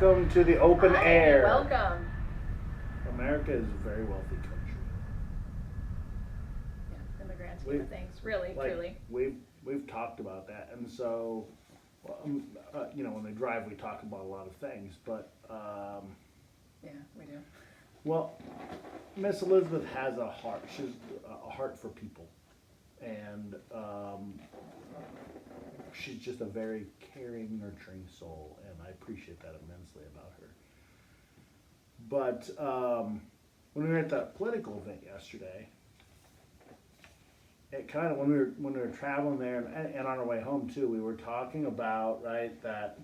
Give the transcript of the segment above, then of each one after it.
welcome to the open Hi, air. welcome. America is a very wealthy country. Yeah, in the grand scheme of things, really, Like, truly. we've talked about that, and so, well, when we drive, we talk about a lot of things, but Yeah, we do. well, Miss Elizabeth has a heart. She's a heart for people, and she's just a very caring, nurturing soul, and I appreciate that immensely about her. But when we were at that political event yesterday, it kind of when we were traveling there and on our way home too, we were talking about that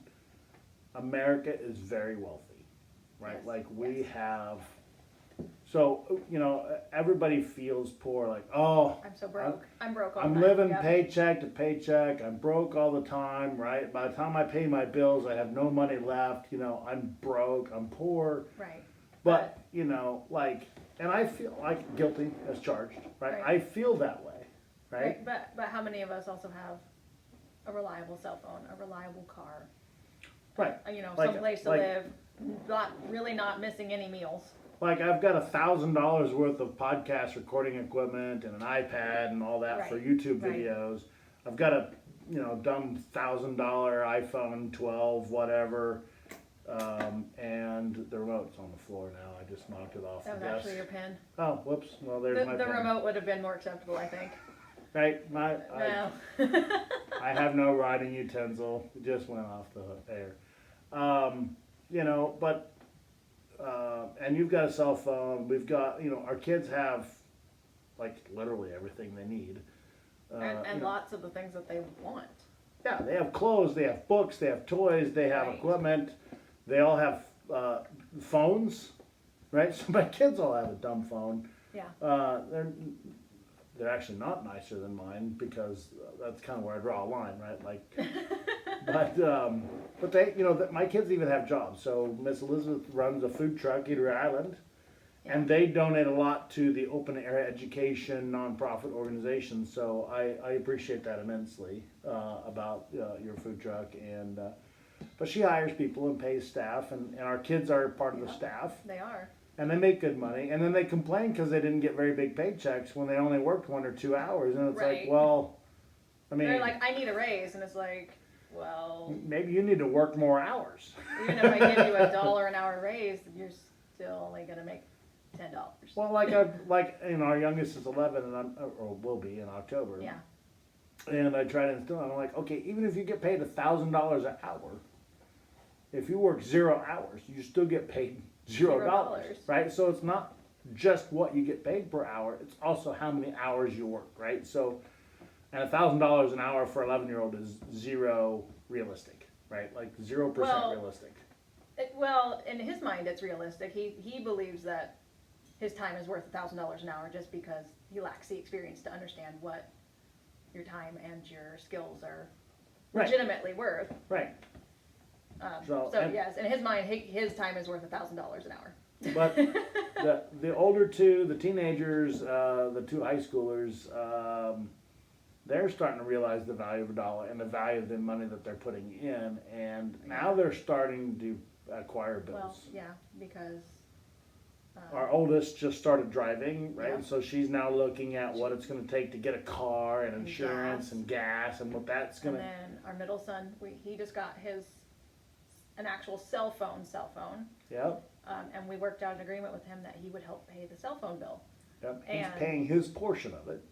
America is very wealthy, right? Yes, Like we yes. have. So, everybody feels poor, like, oh, I'm so broke. I'm broke all the I'm time. living Yep. paycheck to paycheck. I'm broke all the time, right? By the time I pay my bills, I have no money left. I'm broke. I'm poor. Right. But, and I feel like guilty as charged, right? Right. I feel that way, right? But how many of us also have a reliable cell phone, a reliable car, Right. some place to live, not missing any meals. Like I've got $1,000 worth of podcast recording equipment and an iPad and all that for Right, YouTube right. videos. I've got a dumb $1,000 iPhone 12 whatever, and the remote's on the floor now. I just knocked it off That the was desk. actually your pen. Oh, whoops! Well, there's my The pen. remote would have been more acceptable, I think. Right, No. I have no writing utensil. It just went off the air. But. And you've got a cell phone. We've got, our kids have, like, literally everything they need. And lots of the things that they want. Yeah, they have clothes, they have books, they have toys, they have Right. equipment. They all have phones, right? So my kids all have a dumb phone. Yeah. They're actually not nicer than mine because that's kind of where I draw a line, right? Like, but they, my kids even have jobs. So Miss Elizabeth runs a food truck, Eatery Island, and they donate a lot to the open air education nonprofit organization. So I appreciate that immensely about your food truck. And but she hires people and pays staff, and our kids are part of the staff. They are. And they make good money, and then they complain because they didn't get very big paychecks when they only worked 1 or 2 hours, and it's Right. like, well, I mean, They're like, I need a raise, and it's like, well, maybe you need to work more hours. even if I give you $1 an hour raise, you're still only gonna make $10. Well, our youngest is 11, and or will be in October. Yeah. And I try to instill. I'm like, okay, even if you get paid $1,000 an hour, if you work 0 hours, you still get paid $0, right? So it's not just what you get paid per hour; it's also how many hours you work, right? So, and $1,000 an hour for 11-year-old is zero realistic, right? Like 0% realistic. Well, in his mind, it's realistic. He believes that his time is worth $1,000 an hour just because he lacks the experience to understand what your time and your skills are Right. legitimately worth. Right. So yes, in his mind, his time is worth $1,000 an hour. But the older two, the teenagers, the two high schoolers, they're starting to realize the value of a dollar and the value of the money that they're putting in, and now they're starting to acquire bills. Well, yeah, because Our oldest just started driving, right? Yeah. So she's now looking at what it's going to take to get a car and And insurance gas. and gas and what that's going and to. then our middle son, he just got an actual cell phone. Yep. And we worked out an agreement with him that he would help pay the cell phone bill. Yep. He's And- paying his portion of it.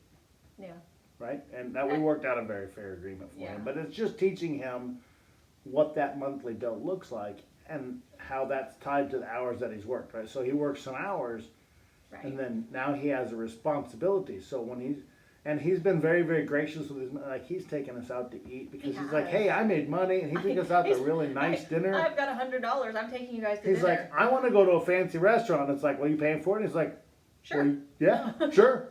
Yeah. Right? And that we worked out a very fair agreement for Yeah. him. But it's just teaching him what that monthly bill looks like and how that's tied to the hours that he's worked, right? So he works some hours, Right. and then now he has a responsibility. So when he's been very, very gracious with he's taken us out to eat because he's like, has. hey, I made money, and he took us out to a really nice dinner. I've got $100. I'm taking you guys to He's dinner. like, I want to go to a fancy restaurant. It's like, well, you paying for it? He's like, Sure. well, yeah, sure.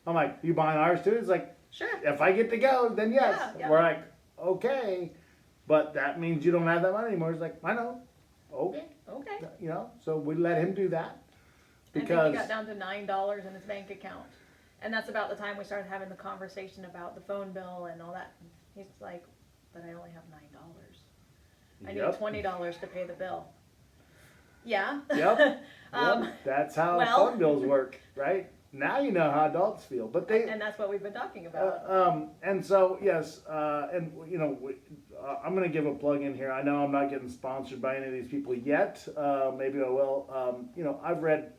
I'm like, you buying ours too? He's like, Sure. if I get to go, then yes. Yeah. We're like, okay, but that means you don't have that money anymore. He's like, I know. Okay. Okay. So we let him do that I think because he got down to $9 in his bank account. And that's about the time we started having the conversation about the phone bill and all that. He's like, but I only have $9. I need Yep. $20 to pay the bill. Yeah. Yep. Um, Yep. That's how well- phone bills work, right? Now you know how adults feel, but they, And that's what we've been talking about. and so yes, and you know, I'm going to give a plug in here. I know I'm not getting sponsored by any of these people yet. Maybe I will. You know, I've read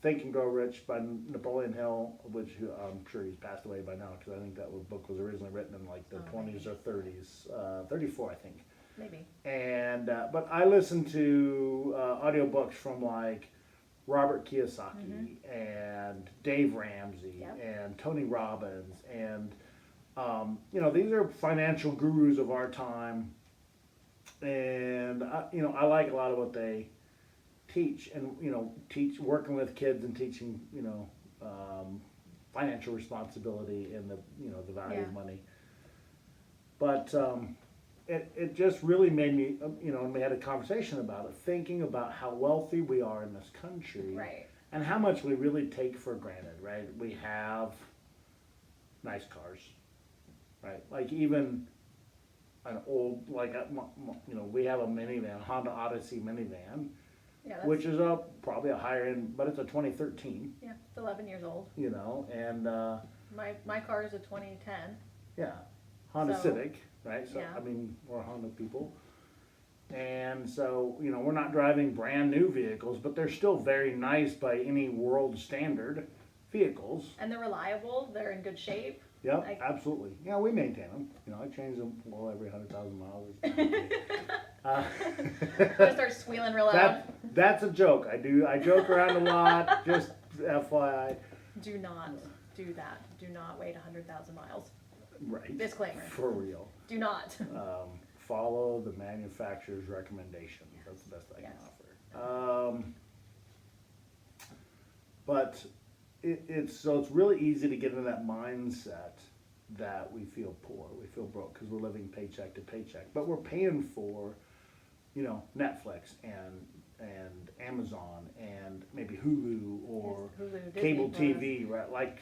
Think and Grow Rich by Napoleon Hill, which I'm sure he's passed away by now because I think that book was originally written in like the 20s or 30s, 34, I think. Maybe. And but I listen to audiobooks from like Robert Kiyosaki and Dave Ramsey Yep. and Tony Robbins and you know, these are financial gurus of our time, and you know, I like a lot of what they teach, and you know, working with kids and teaching, you know, financial responsibility and the, you know, the value of Yeah. money. But it just really made me, you know, and we had a conversation about it, thinking about how wealthy we are in this country, Right. and how much we really take for granted, right? We have nice cars, right? Like even an old, like, you know, we have a minivan, Honda Odyssey minivan, Yeah. That's, which is probably a higher end, but it's a 2013, yeah. It's 11 years old. you know, and My car is a 2010. yeah, Honda So, Civic, right? So, yeah. I mean, we're Honda people. And so, you know, we're not driving brand new vehicles, but they're still very nice by any world standard vehicles. And they're reliable. They're in good shape. Yep, Like- absolutely. Yeah, we maintain them. You know, I change them well every 100,000 miles. I'm gonna start squealing real loud. That's a joke. I joke around a lot. Just FYI. Do not do that. Do not wait 100,000 miles. Right. Disclaimer. For real. Do not. Follow the manufacturer's recommendations. That's the best I can Yes. offer. But it's really easy to get into that mindset that we feel poor, we feel broke because we're living paycheck to paycheck, but we're paying for, you know, Netflix and Amazon and maybe Hulu or Yes, Hulu, Disney cable Plus. TV, right? Like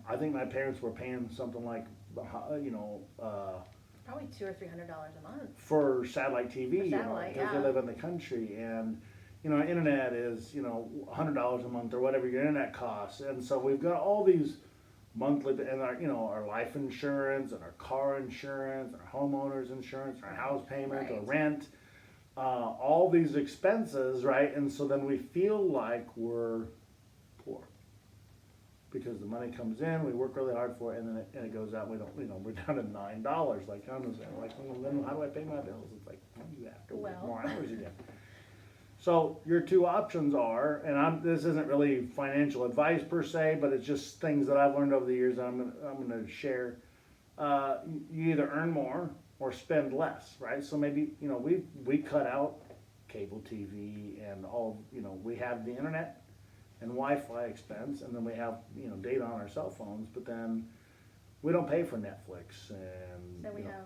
I think my parents were paying something like, you know, Probably $200 or $300 a month. for satellite TV, For satellite, because yeah. they live in the country, and you know, internet is, you know, $100 a month or whatever your internet costs, and so we've got all these monthly, and our, you know, our life insurance and our car insurance, our homeowners insurance, our house payment, or Right. rent, all these expenses, right? And so then we feel like we're poor because the money comes in, we work really hard for it, and then it goes out. We don't, you know, we're down to $9. Like I was saying, like, well, then how do I pay my bills? It's like, well, you have to work Well. more hours again. So your two options are, and this isn't really financial advice per se, but it's just things that I've learned over the years that I'm gonna share. You either earn more or spend less, right? So maybe, you know, we cut out cable TV and all, you know, we have the internet and Wi-Fi expense, and then we have, you know, data on our cell phones, but then we don't pay for Netflix and. Then we you know,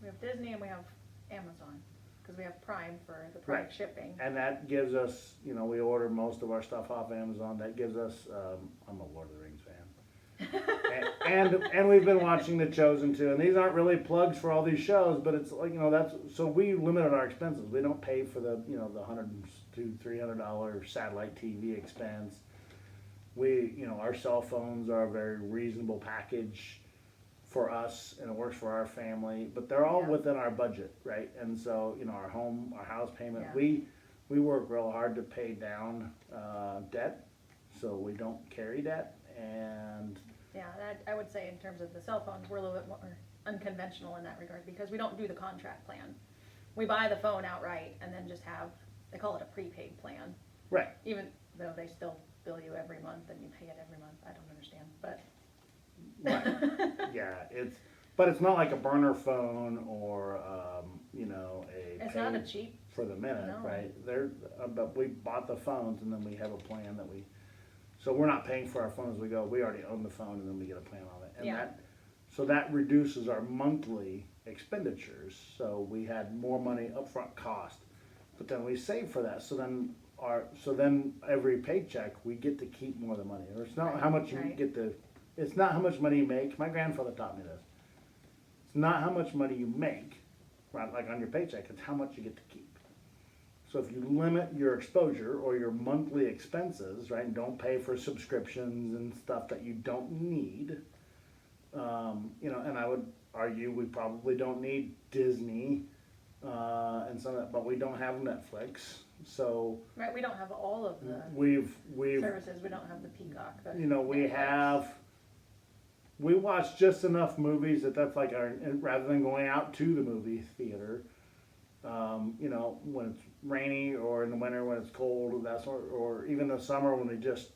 have Disney and we have Amazon because we have Prime for the Right. Prime shipping. And that gives us, you know, we order most of our stuff off Amazon. That gives us, I'm a Lord of the Rings fan. and we've been watching The Chosen too. And these aren't really plugs for all these shows, but it's like, you know, so we limited our expenses. We don't pay for the, you know, the $100 to $300 satellite TV expense. We, you know, our cell phones are a very reasonable package for us, and it works for our family, but they're all Yeah. within our budget, right? And so, you know, our house payment, Yeah. we work real hard to pay down debt, so we don't carry debt, and Yeah, that, I would say in terms of the cell phones, we're a little bit more unconventional in that regard because we don't do the contract plan. We buy the phone outright and then just have, they call it a prepaid plan, right, even though they still bill you every month and you pay it every month. I don't understand, but. right, yeah, but it's not like a burner phone or you know, It's not a pay cheap, for the minute, No. right? But we bought the phones, and then we have a plan that so we're not paying for our phone as we go. We already own the phone, and then we get a plan on it. And Yeah. so that reduces our monthly expenditures. So we had more money upfront cost, but then we save for that. So then every paycheck we get to keep more of the money. Or it's not Right, how much you right. get to. It's not how much money you make. My grandfather taught me this. It's not how much money you make, right? Like on your paycheck. It's how much you get to keep. So if you limit your exposure or your monthly expenses, right, and don't pay for subscriptions and stuff that you don't need, you know, and I would argue we probably don't need Disney and some of that, but we don't have Netflix, so Right, we don't have all of the we've services, we don't have the Peacock. you know, Netflix. we watch just enough movies that's like our, and rather than going out to the movie theater, you know, when it's rainy or in the winter when it's cold, that sort, or even the summer when we just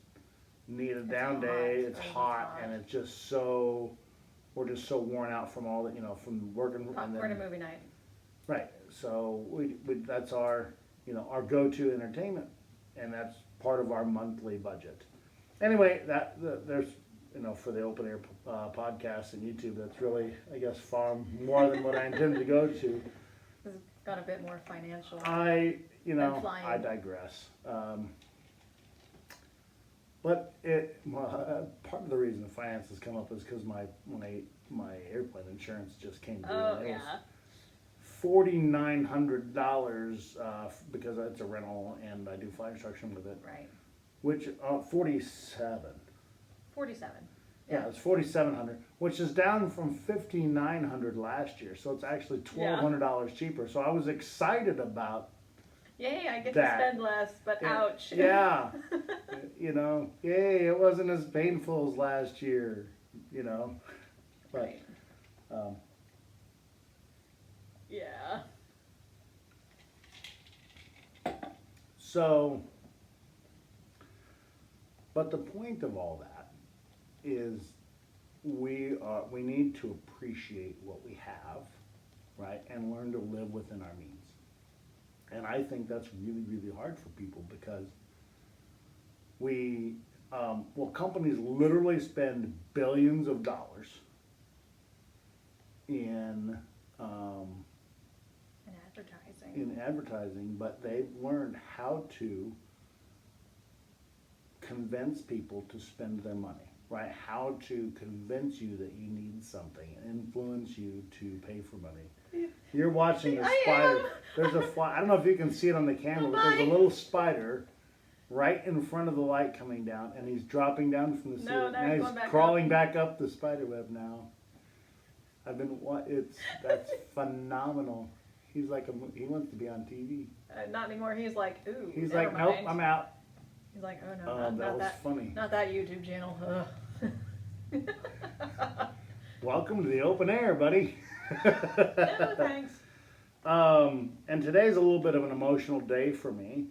need a down day, it's hot and it's just so, we're just so worn out from all the, you know, from working. Popcorn and movie night. Right, so we that's our, you know, our go-to entertainment, and that's part of our monthly budget. Anyway, there's, you know, for the open air podcast and YouTube, that's really, I guess, far more than what I intended to go to. This has got a bit more financial. I flying. I digress. But part of the reason the finances come up is because my airplane insurance just came due. Oh, It was yeah. $4,900 because it's a rental and I do flight instruction with it. Right. Which 47. 47. Yeah, it's 4,700, which is down from 5,900 last year. So it's actually $1,200 cheaper. So I was excited about Yay, I get that. to spend less, but ouch. Yeah. You know, yay, it wasn't as painful as last year, you know. But Right. Yeah. So, but the point of all that is we need to appreciate what we have, right, and learn to live within our means. And I think that's really, really hard for people because companies literally spend billions of dollars in advertising, but they've learned how to convince people to spend their money, right? How to convince you that you need something, influence you to pay for money. You're watching a spider. There's a fly. I don't know if you can see it on the camera, but there's a little spider right in front of the light coming down, and he's dropping down from the ceiling. Now Now he's he's going crawling back up the spider web now. That's phenomenal. He's like he wants to be on TV. Not anymore. He's like, ooh. He's never like, nope, mind. I'm out. He's like, oh no, That not was that. funny. Not that YouTube channel. Ugh. Welcome to the open air, buddy. No, thanks. And today's a little bit of an emotional day for me.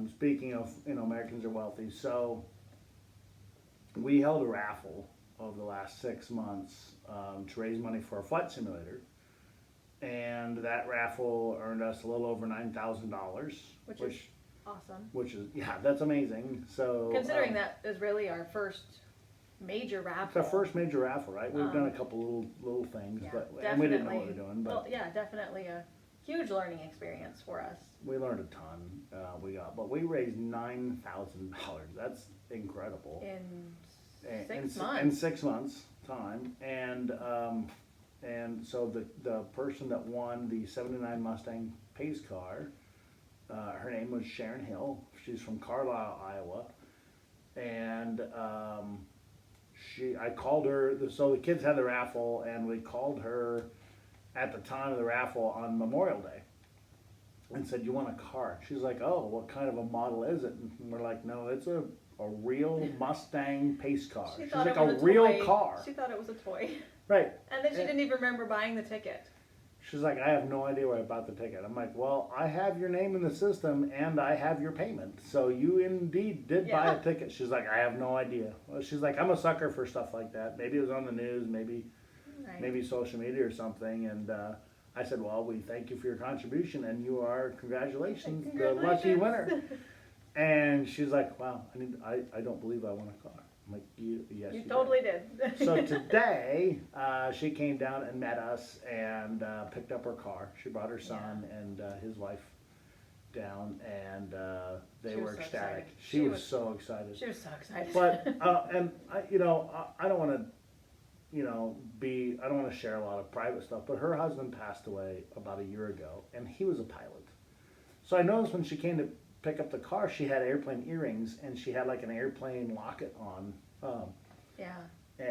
Speaking of, you know, Americans are wealthy. So we held a raffle over the last 6 months to raise money for a flight simulator. And that raffle earned us a little over $9,000. Which is awesome. Which is, yeah, that's amazing. So Considering that is really our first major raffle. it's our first major raffle, right? We've done a couple little things, Yeah, but definitely. and we didn't know what we were doing. But well, yeah, definitely a huge learning experience for us. we learned a ton. But we raised $9,000. That's incredible. In In 6 months. In 6 months time, and so the person that won the '79 Mustang pace car, her name was Sharon Hill. She's from Carlisle, Iowa, and I called her. So the kids had the raffle, and we called her at the time of the raffle on Memorial Day, and said, "You want a car?" She's like, "Oh, what kind of a model is it?" And we're like, "No, it's a real Mustang pace car." She's like, "A real car." She thought it was a toy. Right. And then she didn't even remember buying the ticket. She's like, "I have no idea where I bought the ticket." I'm like, "Well, I have your name in the system and I have your payment. So you indeed did buy a ticket." She's like, "I have no idea." Well, she's like, "I'm a sucker for stuff like that. Maybe it was on the news, maybe social media or something." And I said, "Well, we thank you for your contribution and you are, congratulations. the lucky winner." And she's like, "Wow, I don't believe I won a car." I'm like, yes, You totally did. So today, she came down and met us and picked up her car. She brought her son and his wife down, and they were ecstatic. She was so excited. She was so excited. But and I don't want to I don't want to share a lot of private stuff, but her husband passed away about a year ago, and he was a pilot. So I noticed when she came to pick up the car, she had airplane earrings, and she had like an airplane locket on, Yeah.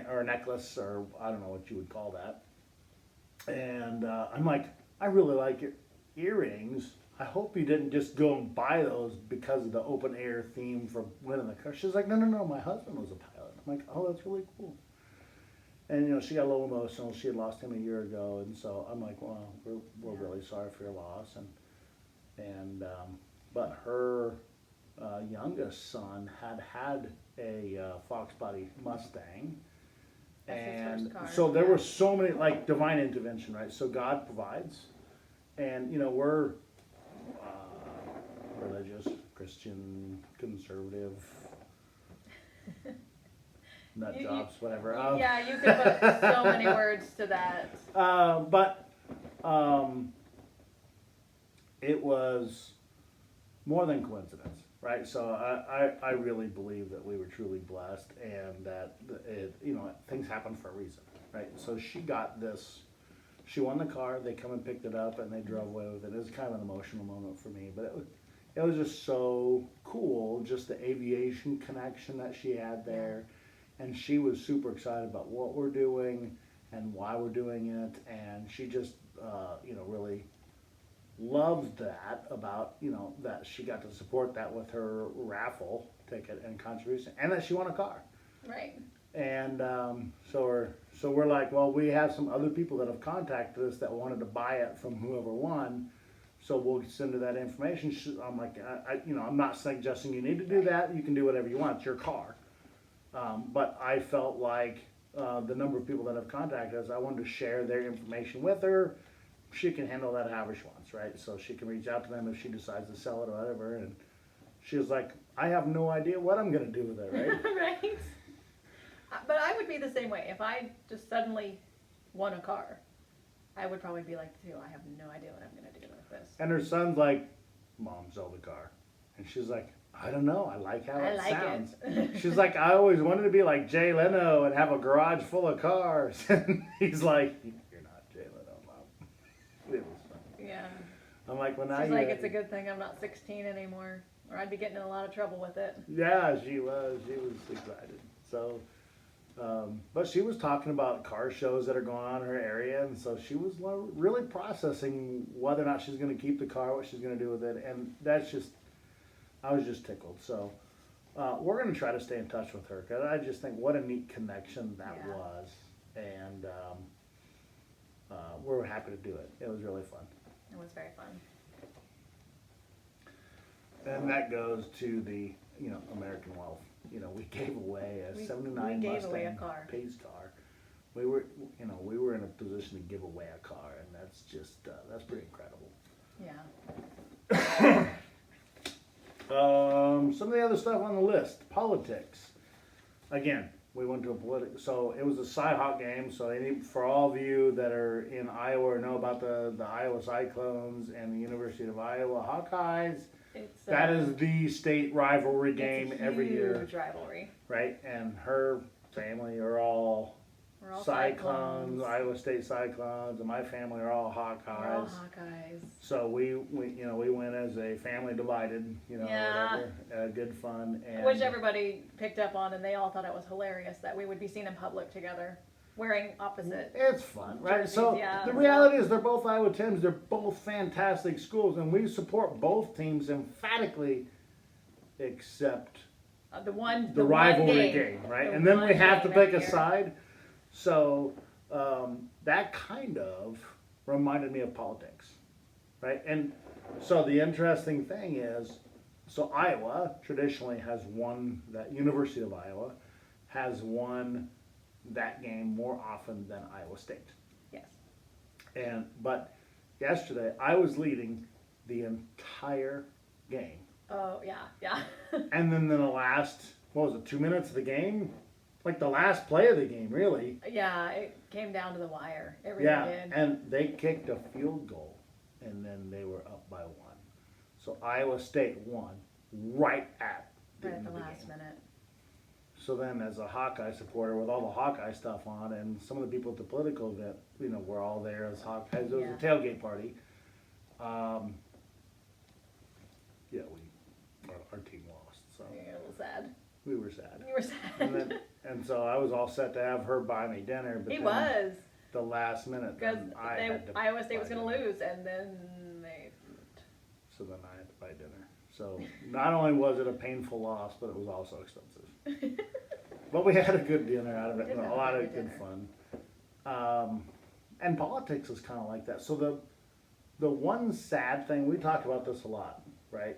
or a necklace, or I don't know what you would call that. And I'm like, I really like your earrings. I hope you didn't just go and buy those because of the open air theme for winning the car. She's like, no, my husband was a pilot. I'm like, oh, that's really cool. And she got a little emotional. She had lost him a year ago, and so I'm like, well, we're really sorry for your loss. But her youngest son had a Fox Body Mustang. That's his And first car, so there yeah. were so many, like, divine intervention, right? So God provides, and we're religious, Christian, conservative, nut You- jobs, whatever. Yeah, you could put so many words to that. But it was more than coincidence, right? So I really believe that we were truly blessed, and that things happen for a reason, right? So she got this. She won the car. They come and picked it up, and they drove away with it. It was kind of an emotional moment for me, but it was just so cool, just the aviation connection that she had there, and she was super excited about what we're doing and why we're doing it, and she just really loved that about that she got to support that with her raffle ticket and contribution, and that she won a car. Right. And so we're like, well, we have some other people that have contacted us that wanted to buy it from whoever won, so we'll send her that information. I'm like, I'm not suggesting you need to do that. You can do whatever you want. It's your car. But I felt like the number of people that have contacted us, I wanted to share their information with her. She can handle that however she wants, right? So she can reach out to them if she decides to sell it or whatever. And she was like, I have no idea what I'm going to do with it, right? Right. But I would be the same way. If I just suddenly won a car, I would probably be like, too, I have no idea what I'm going to do with this. And her son's like, Mom, sell the car. And she's like, I don't know. I like how it sounds. She's like, I always wanted to be like Jay Leno and have a garage full of cars. And he's like, you're not Jay Leno, Mom. It was funny. Yeah. I'm like, well, now She's like, it's a good thing I'm not 16 anymore, or I'd be getting in a lot of trouble with it. Yeah, she was. She was excited. So, but she was talking about car shows that are going on in her area, and so she was really processing whether or not she's going to keep the car, what she's going to do with it, and that's just, I was just tickled. So, we're going to try to stay in touch with her, because I just think what a neat connection that was, and we're happy to do it. It was really fun. It was very fun. And that goes to the, American Wealth. We gave away a '79 we gave Mustang away a car. Pace car. We were in a position to give away a car, and that's just, that's pretty incredible. Yeah. Some of the other stuff on the list, politics. Again, we went to so it was a Cy-Hawk game, so for all of you that are in Iowa or know about the Iowa Cyclones and the University of Iowa Hawkeyes, that is the state rivalry game every year. Huge rivalry. Right, and her family are all We're all Cyclones, Iowa State Cyclones, and my family are all Hawkeyes. We're all Hawkeyes. So we went as a family divided, Yeah. whatever, good fun. And Which everybody picked up on, and they all thought it was hilarious that we would be seen in public together, wearing opposite. It's fun, right? jerseys, So yeah. the reality is they're both Iowa Tims. They're both fantastic schools, and we support both teams emphatically, except The one rivalry game, right? The And then we one have to game pick every a year. side. So that kind of reminded me of politics, right? And so the interesting thing is, so Iowa traditionally has won, that University of Iowa has won that game more often than Iowa State. Yes. But yesterday I was leading the entire game. Oh, yeah. And then in the last, 2 minutes of the game? Like the last play of the game, really. Yeah, it came down to the wire. It really did. And they kicked a field goal, and then they were up by 1. So Iowa State won right at the Right end at the of last game. minute. So then, as a Hawkeye supporter, with all the Hawkeye stuff on, and some of the people at the political event, you know, were all there as Hawkeyes. It was Yeah. a tailgate party. Yeah, our team lost, so You're a little sad. we were sad. You were sad. And so I was all set to have her buy me dinner, but He then was. the last minute, Because then I had to Iowa State was buy going to dinner. lose, and then they. So then I had to buy dinner. So not only was it a painful loss, but it was also expensive. But we had a good dinner out of it, We did and a have a lot of good good dinner. fun. And politics is kind of like that. So the one sad thing, we talk about this a lot, right?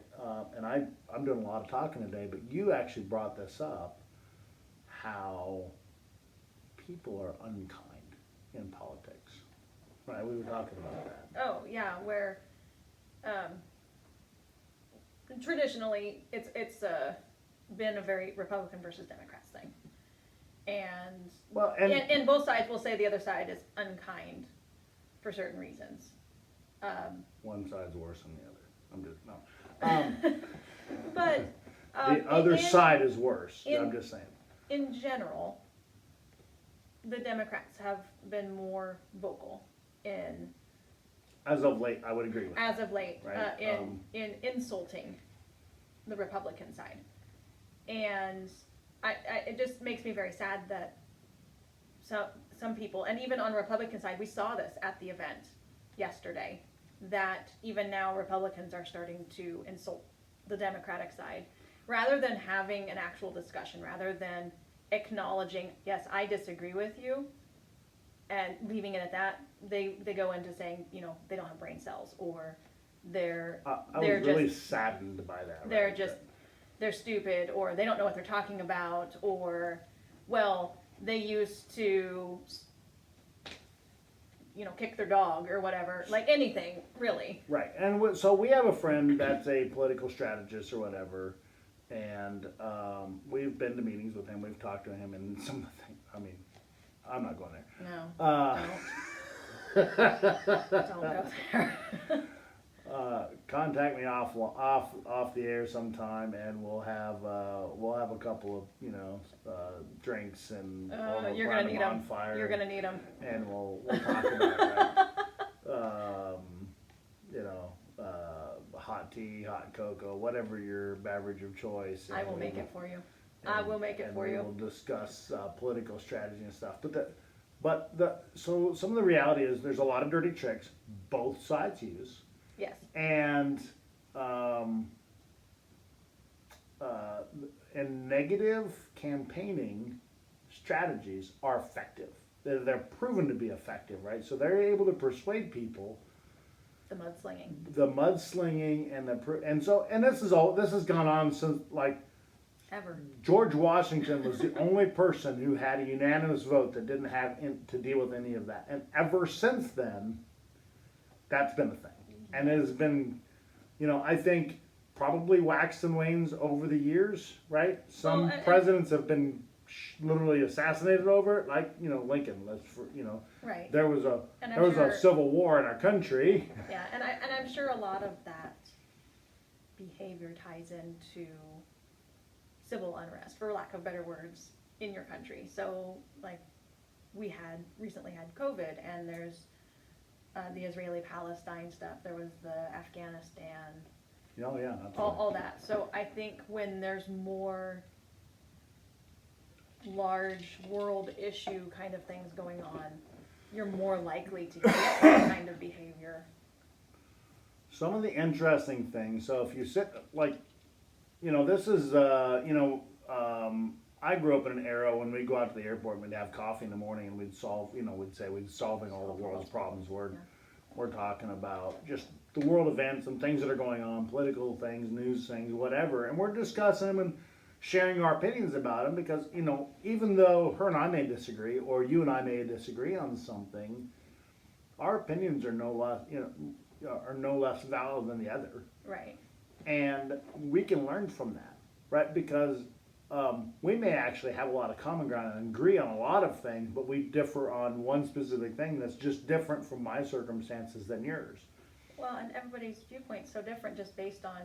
And I'm doing a lot of talking today, but you actually brought this up, how people are unkind in politics, right? We were talking about that. Oh yeah, where traditionally it's been a very Republican versus Democrats thing, and Well, and both sides will say the other side is unkind for certain reasons. one side's worse than the other. I'm just no. But The other side is worse. in- I'm just saying. in general, the Democrats have been more vocal in As of late, I would agree with. as of late Right, in insulting the Republican side, and I it just makes me very sad that some people, and even on the Republican side, we saw this at the event yesterday, that even now Republicans are starting to insult the Democratic side rather than having an actual discussion, rather than acknowledging, yes, I disagree with you, and leaving it at that. They go into saying, you know, they don't have brain cells, or they're I they're was really just saddened by that. they're right? just they're stupid, or they don't know what they're talking about, or well, they used to, you know, kick their dog or whatever, like anything really. Right, and so we have a friend that's a political strategist or whatever, and we've been to meetings with him. We've talked to him, and some of the things. I mean, I'm not going there. No, don't go there. Contact me off the air sometime, and we'll have a couple of drinks and You're light gonna need on them. fire. You're gonna need them. And we'll talk about it. Hot tea, hot cocoa, whatever your beverage of choice. I will make it for you. I will make it for you. We'll discuss political strategy and stuff. So some of the reality is there's a lot of dirty tricks both sides use, Yes. and negative campaigning strategies are effective. They're proven to be effective, right? So they're able to persuade people. The mudslinging. The mudslinging and this has gone on since like Ever. George Washington was the only person who had a unanimous vote that didn't have to deal with any of that, and ever since then, that's been the thing, and it has been, I think probably waxed and wanes over the years, right? Some presidents have been literally assassinated over it, like Lincoln. Right. There was a civil war in our country. Yeah, and I'm sure a lot of that behavior ties into civil unrest, for lack of better words, in your country. So, like, we recently had COVID, and there's the Israeli-Palestine stuff. There was the Afghanistan. Oh yeah, all that. So I think when there's more large world issue kind of things going on, you're more likely to get that kind of behavior. Some of the interesting things. So if you sit this is I grew up in an era when we'd go out to the airport and we'd have coffee in the morning and we'd say we'd solving all the world's problems. We're talking about just the world events and things that are going on, political things, news things, whatever, and we're discussing them and sharing our opinions about them because, even though her and I may disagree, or you and I may disagree on something, our opinions are no less valid than the other. Right. And we can learn from that, right? Because we may actually have a lot of common ground and agree on a lot of things, but we differ on one specific thing that's just different from my circumstances than yours. Well, and everybody's viewpoint's so different just based on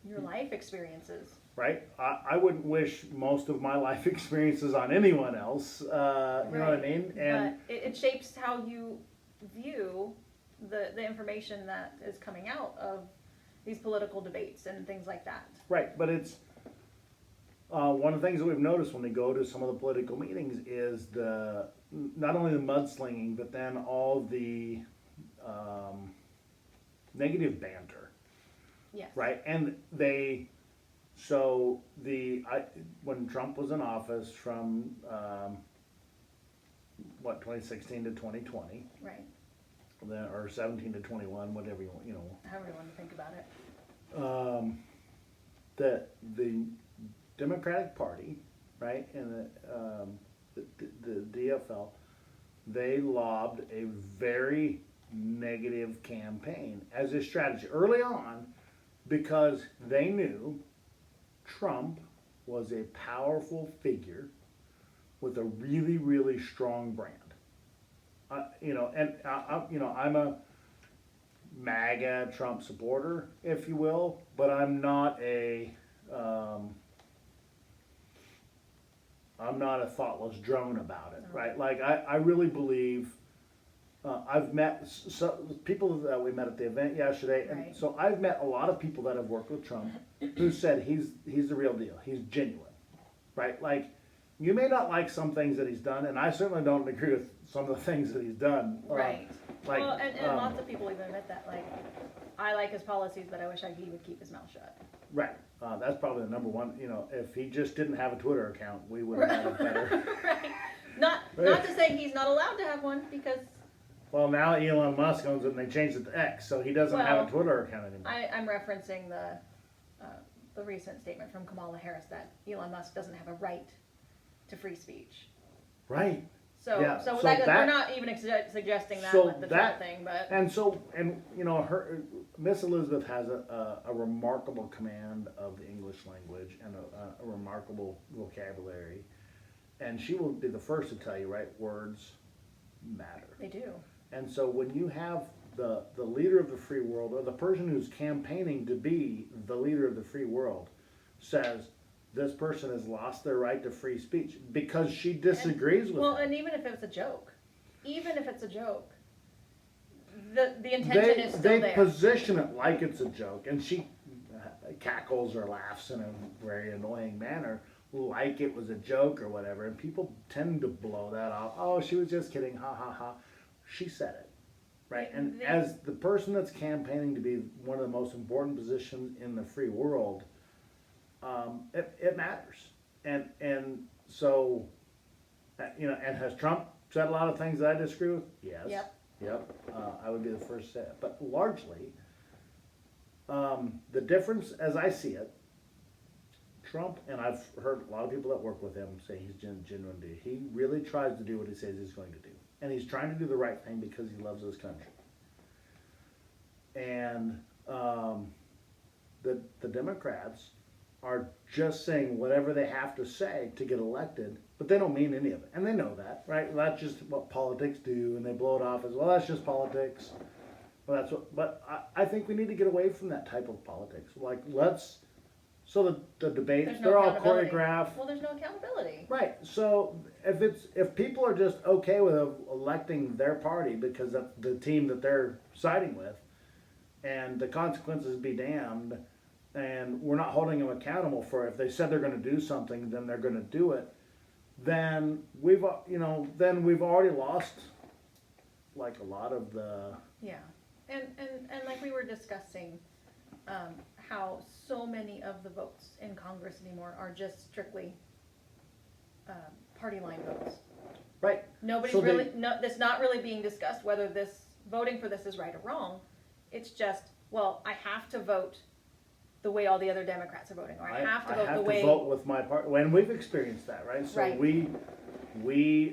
your life experiences. Right? I wouldn't wish most of my life experiences on anyone else. You know what I mean? And but it shapes how you view the information that is coming out of these political debates and things like that. right, but it's one of the things that we've noticed when we go to some of the political meetings is not only the mudslinging, but then all the negative banter, Yes. right? And when Trump was in office from 2016 to 2020, Right. or 17 to 21, whatever you want, However you want to think about it. the Democratic Party, right, and the DFL, they lobbed a very negative campaign as a strategy early on because they knew Trump was a powerful figure with a really, really strong brand. I'm a MAGA Trump supporter, if you will, but I'm not a thoughtless drone about it, right? Like I really believe. I've met people that we met at the event yesterday, and Right. so I've met a lot of people that have worked with Trump who said he's the real deal. He's genuine, right? Like you may not like some things that he's done, and I certainly don't agree with some of the things that he's done. Right. Like, well, and lots of people even admit that. Like, I like his policies, but I wish he would keep his mouth shut. right. That's probably the number one. If he just didn't have a Twitter account, we would have had it better. Right. Not to say he's not allowed to have one, because Well, now Elon Musk owns it, and they changed it to X, so he doesn't have Well, a Twitter account anymore. I'm referencing the recent statement from Kamala Harris that Elon Musk doesn't have a right to free speech. Right. So, Yeah, so, so we're that- not even suggesting that so with the that- Trump thing, but And Miss Elizabeth has a remarkable command of the English language and a remarkable vocabulary, and she will be the first to tell you, right? Words matter. they do. And so when you have the leader of the free world, or the person who's campaigning to be the leader of the free world, says this person has lost their right to free speech because she disagrees with Well, him. and even if it's a joke, the intention is still They there. position it like it's a joke, and she cackles or laughs in a very annoying manner, like it was a joke or whatever, and people tend to blow that off. Oh, she was just kidding, ha ha ha. She said it, right? And as the person that's campaigning to be one of the most important positions in the free world, it matters. And so, and has Trump said a lot of things that I disagree with? Yes. Yep. I would be the first to say it. But largely, the difference, as I see it, Trump, and I've heard a lot of people that work with him say he's genuine. He really tries to do what he says he's going to do. And he's trying to do the right thing because he loves his country. And the Democrats are just saying whatever they have to say to get elected, but they don't mean any of it. And they know that, right? That's just what politics do, and they blow it off as, well, that's just politics. Well, but I think we need to get away from that type of politics. Like, so the debates, There's no they're all accountability. choreographed. Well, there's no accountability. Right. So if people are just okay with electing their party because that's the team that they're siding with, and the consequences be damned, and we're not holding them accountable for if they said they're going to do something, then they're going to do it, then we've already lost like a lot of the. Yeah, and like we were discussing, how so many of the votes in Congress anymore are just strictly party line votes. Right. Nobody's So that's not really being discussed whether voting for this is right or wrong. It's just, well, I have to vote the way all the other Democrats are voting, or I have to vote the way. vote with my party, and we've experienced that, right? So Right. we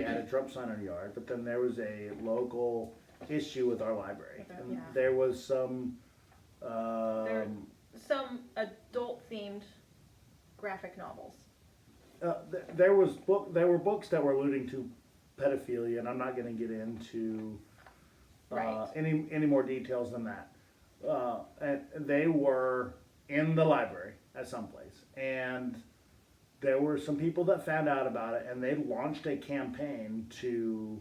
had a Trump sign in our yard, but then there was a local issue with our library. And Yeah. there was some, Some adult-themed graphic novels. there were books that were alluding to pedophilia, and I'm not gonna get into Right. any more details than that. and they were in the library at some place, and there were some people that found out about it, and they launched a campaign to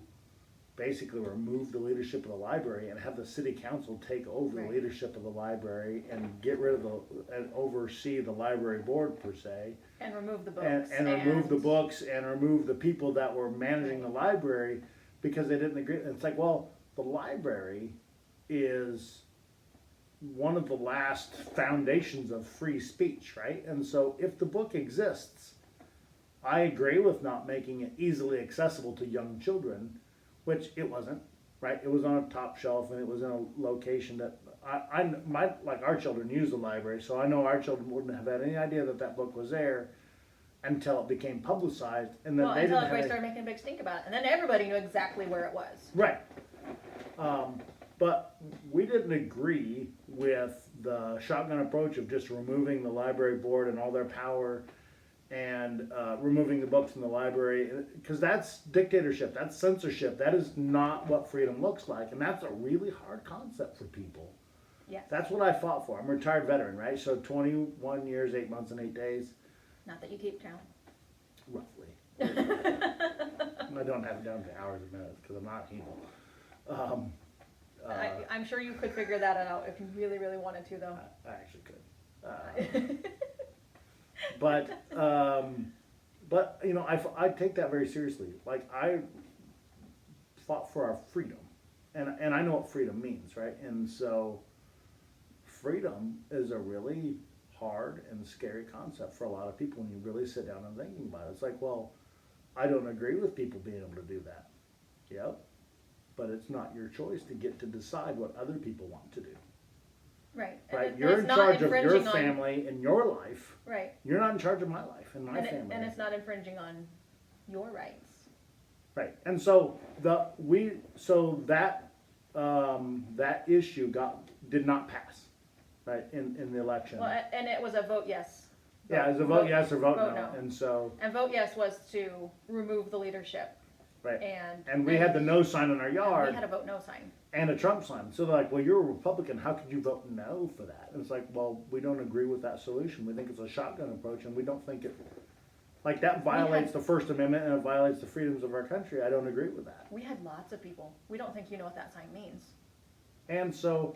basically remove the leadership of the library and have the city council take over Right. the leadership of the library and get rid of and oversee the library board per se, And remove the books. and remove the books and remove the people that were managing the library because they didn't agree. And it's like, well, the library is one of the last foundations of free speech, right? And so if the book exists, I agree with not making it easily accessible to young children, which it wasn't, right? It was on a top shelf and it was in a location that like our children use the library, so I know our children wouldn't have had any idea that that book was there until it became publicized, and then Well, they until didn't have everybody any, started making a big stink about it, and then everybody knew exactly where it was. right. But we didn't agree with the shotgun approach of just removing the library board and all their power and removing the books from the library, because that's dictatorship, that's censorship, that is not what freedom looks like, and that's a really hard concept for people. Yes. That's what I fought for. I'm a retired veteran, right? So 21 years, 8 months, and 8 days, Not that you keep count. roughly. I don't have it down to hours and minutes because I'm not evil. I'm sure you could figure that out if you really, really wanted to, though. I actually could. But you know, I take that very seriously. Like I fought for our freedom, and I know what freedom means, right? And so, freedom is a really hard and scary concept for a lot of people when you really sit down and thinking about it. It's like, well, I don't agree with people being able to do that. Yep, but it's not your choice to get to decide what other people want to do. Right. Right, And you're it's in not charge of your infringing on- family and your life. Right. You're not in charge of my life and my And, family. and it's not infringing on your rights. Right, and so that issue did not pass, right, in the election. Well, and it was a vote yes. Yeah, it was a vote yes or vote vote no, no. and so, And vote yes was to remove the leadership. right. And And we had the no sign on our we yard had a vote no sign. and a Trump sign. So they're like, well, you're a Republican, how could you vote no for that? And it's like, well, we don't agree with that solution. We think it's a shotgun approach and we don't think it, like that violates the First Amendment and it violates the freedoms of our country. I don't agree with that. We had lots of people. We don't think you know what that sign means. And so,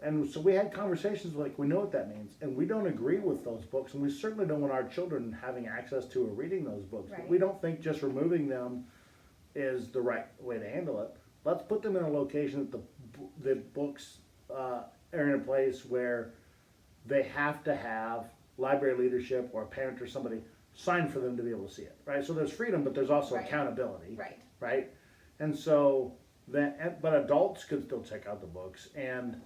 and so we had conversations like, we know what that means, and we don't agree with those books, and we certainly don't want our children having access to or reading those books. But Right. we don't think just removing them is the right way to handle it. Let's put them in a location that the books are in a place where they have to have library leadership or a parent or somebody sign for them to be able to see it, right? So there's freedom, but there's also Right. accountability. Right. Right? And so but adults could still check out the books, and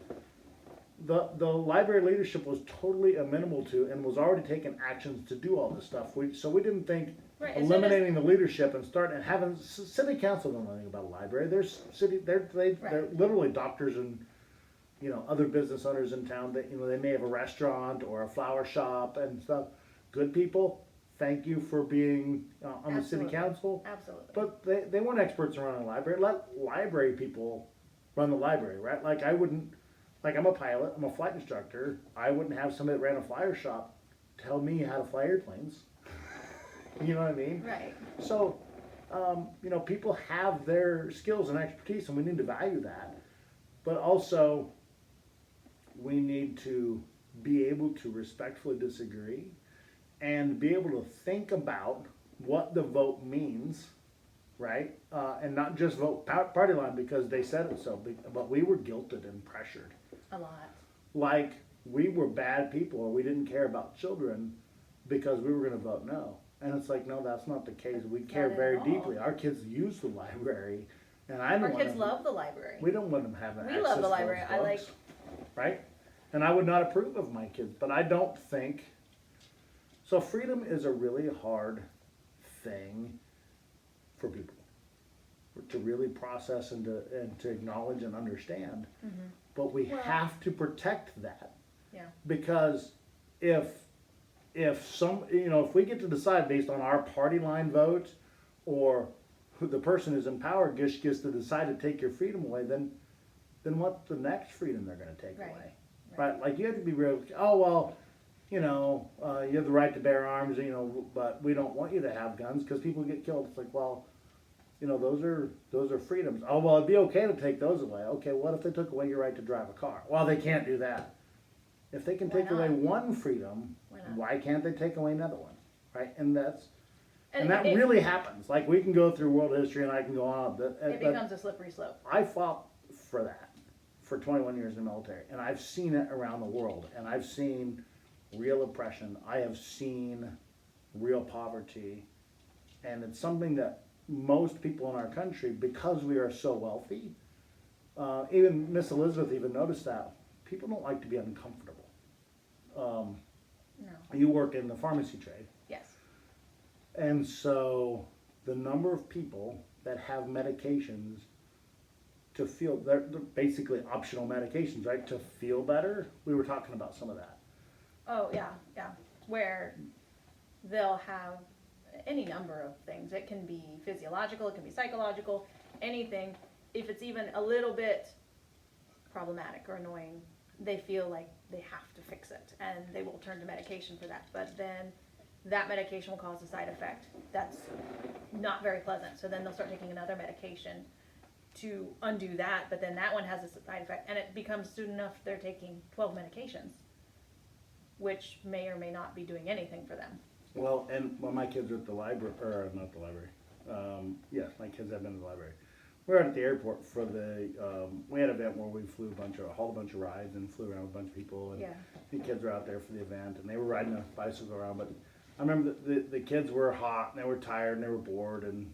the library leadership was totally amenable to and was already taking actions to do all this stuff. So we didn't think Right, as soon as- eliminating the leadership and start and having city council don't know anything about a library. There's they're Right. literally doctors and other business owners in town that they may have a restaurant or a flower shop and stuff. Good people. Thank you for being on the city Absolutely. council. Absolutely. But they weren't experts in running a library. Let library people run the library, right? Like I'm a pilot, I'm a flight instructor. I wouldn't have somebody that ran a flyer shop tell me how to fly airplanes. You know what I mean? Right. So, people have their skills and expertise, and we need to value that. But also, we need to be able to respectfully disagree and be able to think about what the vote means, right? And not just vote party line because they said it so, but we were guilted and pressured. A lot. Like we were bad people or we didn't care about children because we were going to vote no. And it's like, no, that's not the case. We care Not at very all. deeply. Our kids use the library, and I don't Our want kids them, love the library. we don't want them having We access love the to those library. I like- books, right? And I would not approve of my kids, but I don't think. So freedom is a really hard thing for people to really process and to acknowledge and understand. Mm-hmm. But we Well- have to protect that. Yeah. Because if we get to decide based on our party line vote or who the person who's in power gets to decide to take your freedom away, then then what's the next freedom they're going to take Right. away? Right. Right? Like you have to be real. Oh well, you have the right to bear arms. But we don't want you to have guns because people get killed. It's like, well, those are freedoms. Oh well, it'd be okay to take those away. Okay, what if they took away your right to drive a car? Well, they can't do that. If they can Why take away not? one freedom, Why not? why can't they take away another one? Right? And that it, really happens. Like we can go through world history and I can go on. But becomes a slippery slope. I fought for that for 21 years in the military, and I've seen it around the world, and I've seen real oppression. I have seen real poverty, and it's something that most people in our country, because we are so wealthy, even Miss Elizabeth even noticed that people don't like to be uncomfortable. No. You work in the pharmacy trade, Yes. and so the number of people that have medications to feel, they're basically optional medications, right? To feel better. We were talking about some of that. Oh, yeah, yeah. Where they'll have any number of things. It can be physiological, it can be psychological, anything. If it's even a little bit problematic or annoying, they feel like they have to fix it and they will turn to medication for that. But then that medication will cause a side effect that's not very pleasant. So then they'll start taking another medication to undo that, but then that one has a side effect, and it becomes soon enough they're taking 12 medications, which may or may not be doing anything for them. Well, and when my kids were at the library, or not the library, yes, my kids have been in the library. We were at the airport for we had an event where we hauled a bunch of rides and flew around with a bunch of people, and Yeah. the kids were out there for the event, and they were riding a bicycle around, but I remember the kids were hot, and they were tired, and they were bored, and,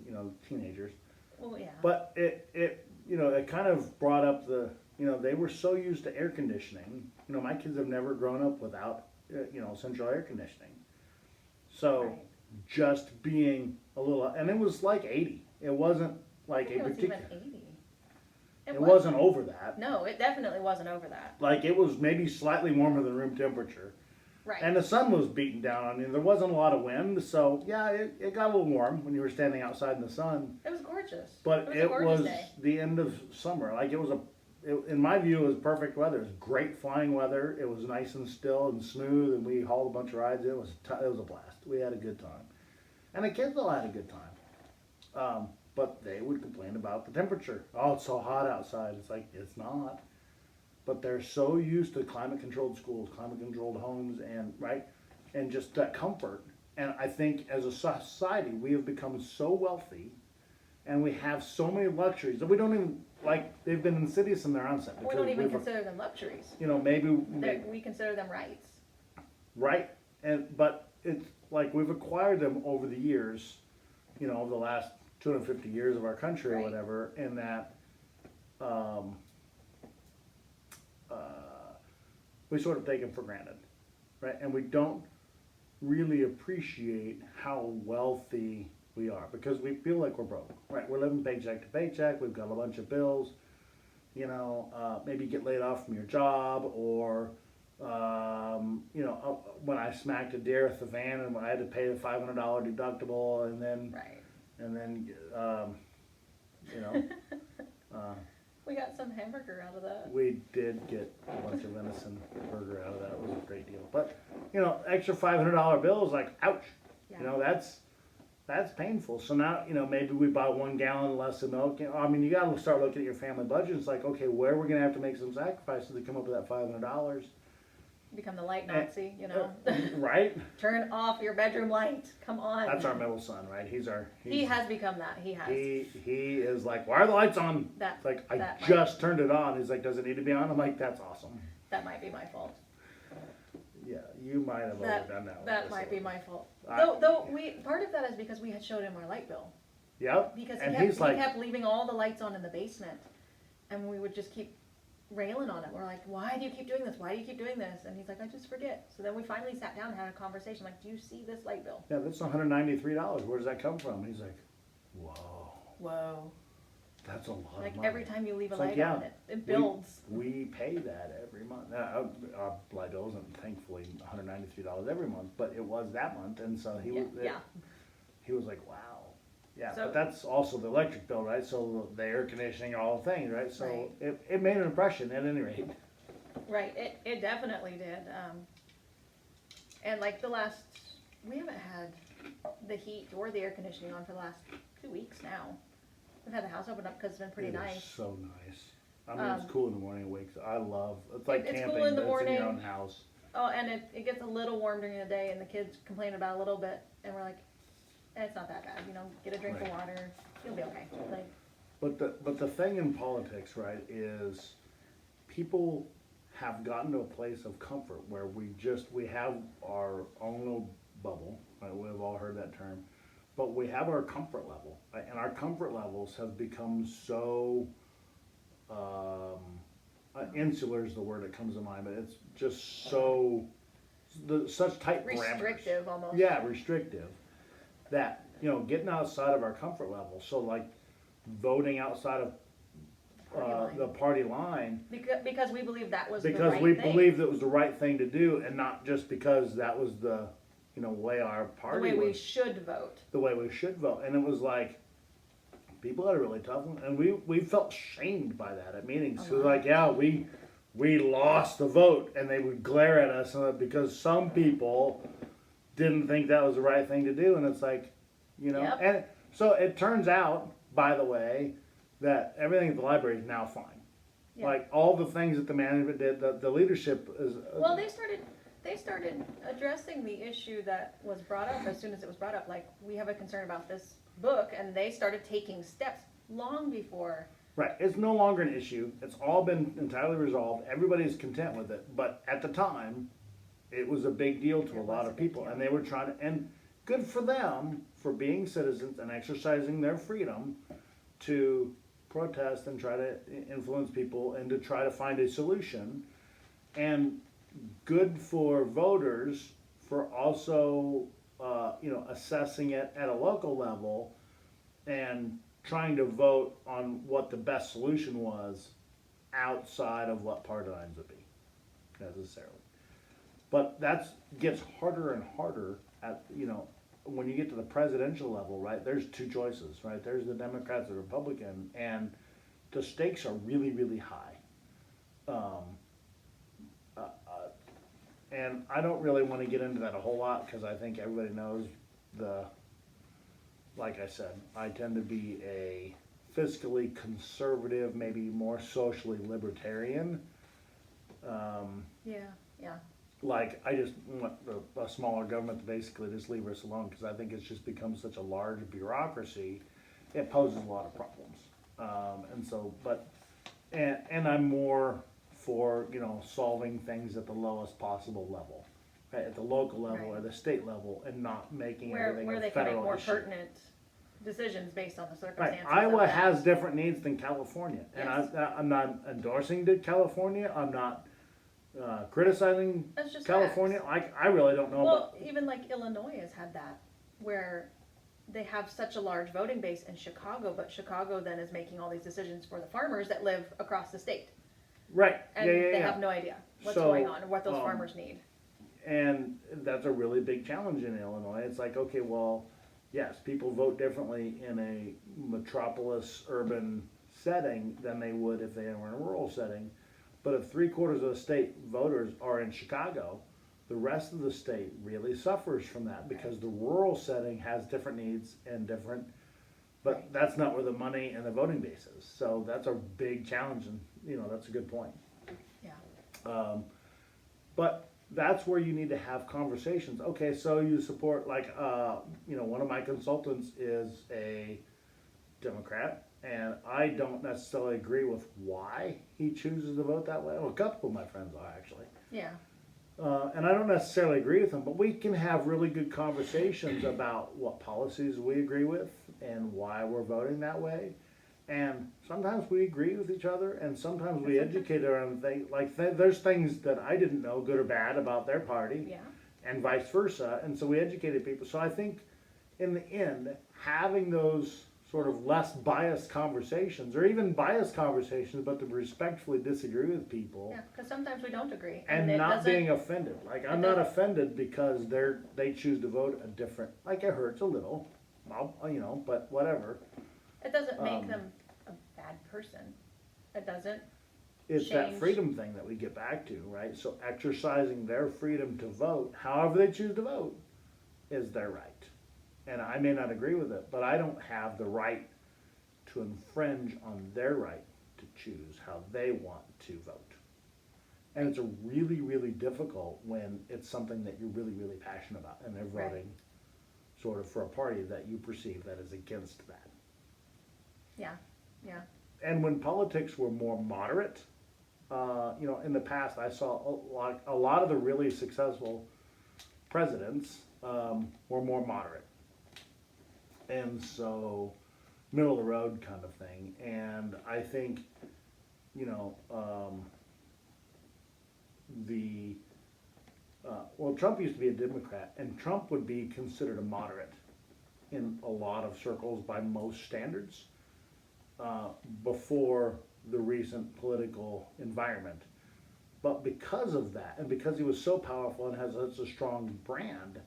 teenagers. Well, yeah. But it kind of brought up they were so used to air conditioning. My kids have never grown up without, central air conditioning. So Right. just being a little, and it was like 80. It wasn't like it a was particular, even 80. it wasn't over that. No, it definitely wasn't over that. Like it was maybe slightly warmer than room temperature. Right. And the sun was beating down on you. There wasn't a lot of wind, so yeah, it got a little warm when you were standing outside in the sun. It was gorgeous. But it was a gorgeous day. the end of summer. Like in my view, it was perfect weather. It was great flying weather. It was nice and still and smooth, and we hauled a bunch of rides. It was a blast. We had a good time, and the kids all had a good time. But they would complain about the temperature. Oh, it's so hot outside. It's like it's not. But they're so used to climate-controlled schools, climate-controlled homes, and just that comfort. And I think as a society, we have become so wealthy, and we have so many luxuries that we don't even they've been insidious in their onset. We don't even consider them luxuries. Maybe We consider them rights. right, but it's like we've acquired them over the years, over the last 250 years of our country or Right. whatever, in that. We sort of take them for granted, right? And we don't really appreciate how wealthy we are because we feel like we're broke, right? We're living paycheck to paycheck. We've got a bunch of bills, maybe get laid off from your job or, when I smacked a deer with the van and I had to pay the $500 deductible and then, Right. We got some hamburger out of that. we did get a bunch of venison burger out of that. It was a great deal. But, extra $500 bill is like, ouch. Yeah. That's painful. So now, maybe we buy 1 gallon less of milk. You got to start looking at your family budget. It's like, okay, where are we going to have to make some sacrifices to come up with that $500? Become the light Nazi, Right? Turn off your bedroom light. Come on. That's our middle son, right? He has become that. He has. He is like, why are the lights on? That- It's like, I that might- just turned it on. He's like, does it need to be on? I'm like, that's awesome. That might be my fault. Yeah, you might have overdone that. That might be my fault. I- Though part of that is because we had showed him our light bill. Yep. Because And he he's like, kept leaving all the lights on in the basement, and we would just keep railing on it. We're like, why do you keep doing this? Why do you keep doing this? And he's like, I just forget. So then we finally sat down and had a conversation. Like, do you see this light bill? yeah, that's $193. Where does that come from? He's like, whoa, Whoa! that's a lot of Like money. every time you leave a It's like, light yeah, on, it builds. We pay that every month. Our light bill isn't thankfully $193 every month, but it was that month, and so he was Yeah. he was like, wow. Yeah, So- but that's also the electric bill, right? So the air conditioning, all the things, right? So Right. it made an impression at any rate. Right, it definitely did. And like we haven't had the heat or the air conditioning on for the last 2 weeks now. We've had the house open up because it's been pretty It is nice. so nice. I mean, it's cool in the morning. It's like it's camping, cool in the but it's in your morning. own house. Oh, and it gets a little warm during the day, and the kids complain about it a little bit, and we're like, it's not that bad, get a drink of Right. water, you'll be okay. Like, But the thing in politics, right, is people have gotten to a place of comfort where we have our own little bubble, right? We've all heard that term, but we have our comfort level, right? And our comfort levels have become so, insular is the word that comes to mind, but it's just so, such tight parameters. restrictive almost. Yeah, restrictive. That, getting outside of our comfort level. So like voting outside of Party line. the party line Because we believe that was the because right we thing. believed it was the right thing to do, and not just because that was the way our The party way we was, should vote. the way we should vote. And it was like people had a really tough one, and we felt shamed by that at meetings. So like, yeah, we lost the vote, and they would glare at us because some people didn't think that was the right thing to do, and it's like, Yep. and so it turns out, by the way, that everything at the library is now fine. Yeah. Like all the things that the management did, the leadership is. Well, they started addressing the issue that was brought up as soon as it was brought up. Like, we have a concern about this book, and they started taking steps long before. Right, it's no longer an issue. It's all been entirely resolved. Everybody's content with it. But at the time, it was a big deal to a lot was a of big people, deal. and they were trying to. And good for them for being citizens and exercising their freedom to protest and try to influence people and to try to find a solution. And good for voters for also, assessing it at a local level and trying to vote on what the best solution was outside of what party lines would be, necessarily. But that gets harder and harder at, when you get to the presidential level, right? There's two choices, right? There's the Democrats and the Republican, and the stakes are really, really high. And I don't really want to get into that a whole lot because I think everybody knows like I said, I tend to be a fiscally conservative, maybe more socially libertarian. Yeah. Like, I just want a smaller government to basically just leave us alone because I think it's just become such a large bureaucracy. It poses a lot of problems. And I'm more for, solving things at the lowest possible level, right? At the local level or Right. the state level, and not making Where everything they a can make federal more issue. pertinent decisions based on the Right, circumstances. Iowa of that. has different needs than California, and Yes. I'm not endorsing to California. I'm not criticizing That's just California. I really don't know. Well, even like Illinois has had that, where they have such a large voting base in Chicago, but Chicago then is making all these decisions for the farmers that live across the state. Right. And they have no idea what's So, going on or what those farmers need. And that's a really big challenge in Illinois. It's like, okay, well, yes, people vote differently in a metropolis urban setting than they would if they were in a rural setting. But if 3/4 of the state voters are in Chicago, the rest of the state really suffers from that because the rural setting has different needs and different, but Right. that's not where the money and the voting base is. So that's a big challenge, and that's a good point. Yeah. But that's where you need to have conversations. Okay, so you support, like, one of my consultants is a Democrat, and I don't necessarily agree with why he chooses to vote that way. Well, a couple of my friends are, actually. Yeah. And I don't necessarily agree with him, but we can have really good conversations about what policies we agree with and why we're voting that way. And sometimes we agree with each other, and sometimes we educate around things. Like, there's things that I didn't know, good or bad, about their party, Yeah. and vice versa. And so we educated people. So I think, in the end, having those sort of less biased conversations, or even biased conversations, but to respectfully disagree with people, Yeah. Because sometimes we don't agree, and it not doesn't- being offended. Like, I'm not offended because they choose to vote a different. Like, it hurts a little, but whatever. It doesn't make Um, them a bad person. It doesn't. It's that Change. freedom thing that we get back to, right? So exercising their freedom to vote, however they choose to vote, is their right. And I may not agree with it, but I don't have the right to infringe on their right to choose how they want to vote. And it's a really, really difficult when it's something that you're really, really passionate about and they're Right. voting sort of for a party that you perceive that is against that. Yeah. Yeah. And when politics were more moderate, in the past, I saw a lot of the really successful presidents were more moderate, and so middle of the road kind of thing. And I think, the Trump used to be a Democrat, and Trump would be considered a moderate in a lot of circles by most standards before the recent political environment. But because of that, and because he was so powerful and has such a strong brand,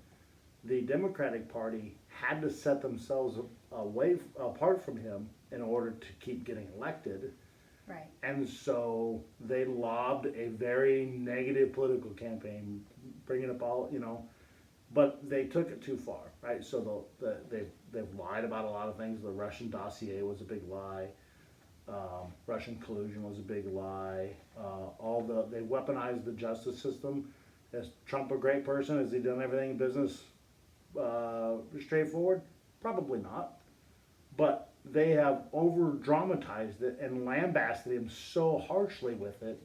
the Democratic Party had to set themselves apart from him in order to keep getting elected. Right. And so they lobbed a very negative political campaign, bringing up but they took it too far, right? So they've lied about a lot of things. The Russian dossier was a big lie. Russian collusion was a big lie. They weaponized the justice system. Is Trump a great person? Has he done everything in business straightforward? Probably not. But they have over dramatized it and lambasted him so harshly with it.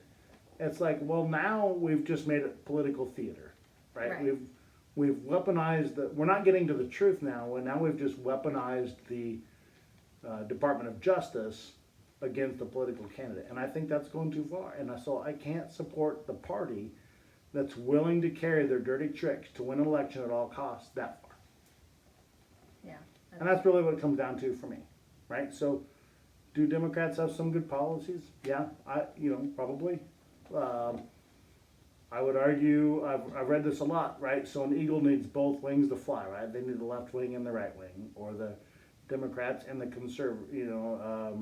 It's like, well, now we've just made it political theater, right? Right. We've weaponized we're not getting to the truth now, and now we've just weaponized the Department of Justice against a political candidate. And I think that's going too far. And so I can't support the party that's willing to carry their dirty tricks to win an election at all costs that far. Yeah. And that's really what it comes down to for me, right? So, do Democrats have some good policies? Yeah, probably. I would argue, I've read this a lot, right? So an eagle needs both wings to fly, right? They need the left wing and the right wing, or the Democrats and the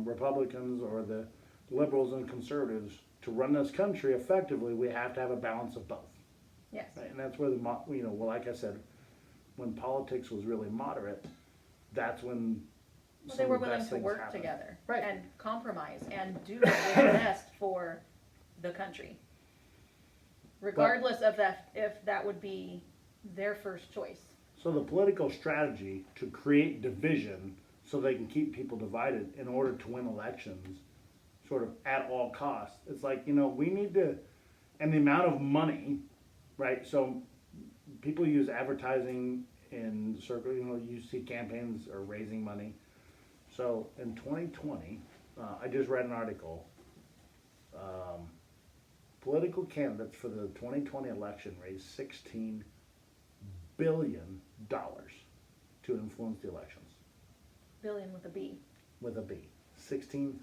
Republicans, or the liberals and conservatives. To run this country effectively, we have to have a balance of both. Yes. Right? And that's where like I said, when politics was really moderate, that's when Well, some they were of the willing best to things work happened. together Right. and compromise and do what was best for the country, regardless of that if that would be their first choice. So the political strategy to create division so they can keep people divided in order to win elections, sort of at all costs. It's like, we need to, and the amount of money, right? So people use advertising in circle, you see campaigns are raising money. So in 2020, I just read an article, political candidates for the 2020 election raised $16 billion to influence the elections. Billion with a B. With a B. $16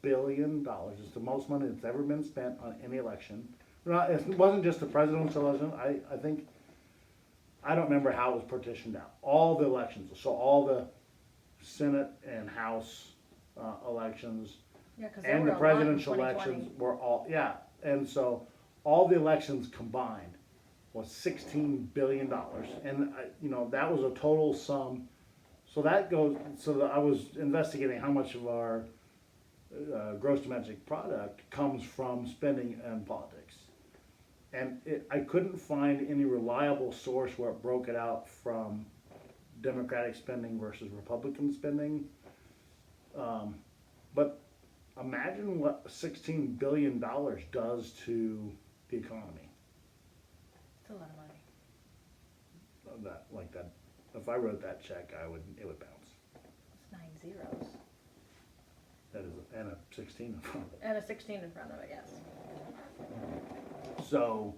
billion. It's the most money that's ever been spent on any election. It wasn't just the presidential election. I don't remember how it was partitioned out. All the elections, so all the Senate and House elections, Yeah, because and the presidential elections were all, and so all the elections combined was $16 billion. And, that was a total sum. So I was investigating how much of our gross domestic product comes from spending in politics. And I couldn't find any reliable source where it broke it out from Democratic spending versus Republican spending. But imagine what $16 billion does to the economy. It's a lot of money. That, if I wrote that check, it would bounce. It's 9 zeros. That is, and a 16 in front of it. And a 16 in front of it, yes. So,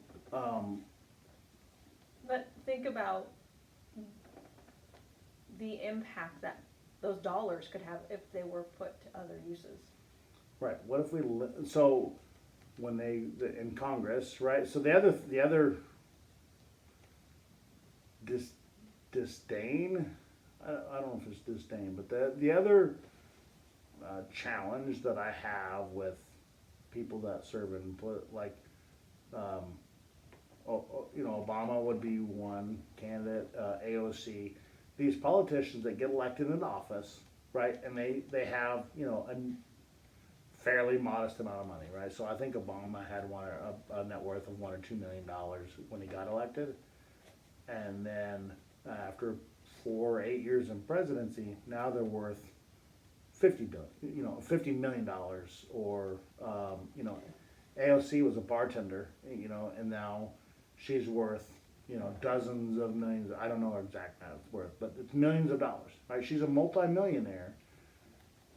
But think about the impact that those dollars could have if they were put to other uses. right, what if so when in Congress, right, so the other disdain, I don't know if it's disdain, but the other challenge that I have with people that serve in like, Obama would be one candidate, AOC. These politicians that get elected in office, right, and they have, a fairly modest amount of money, right? So I think Obama had a net worth of $1 or $2 million when he got elected, and then after 4 or 8 years in presidency, now they're worth $50 million, or AOC was a bartender, and now she's worth dozens of millions. I don't know her exact net worth, but it's millions of dollars, right? She's a multimillionaire,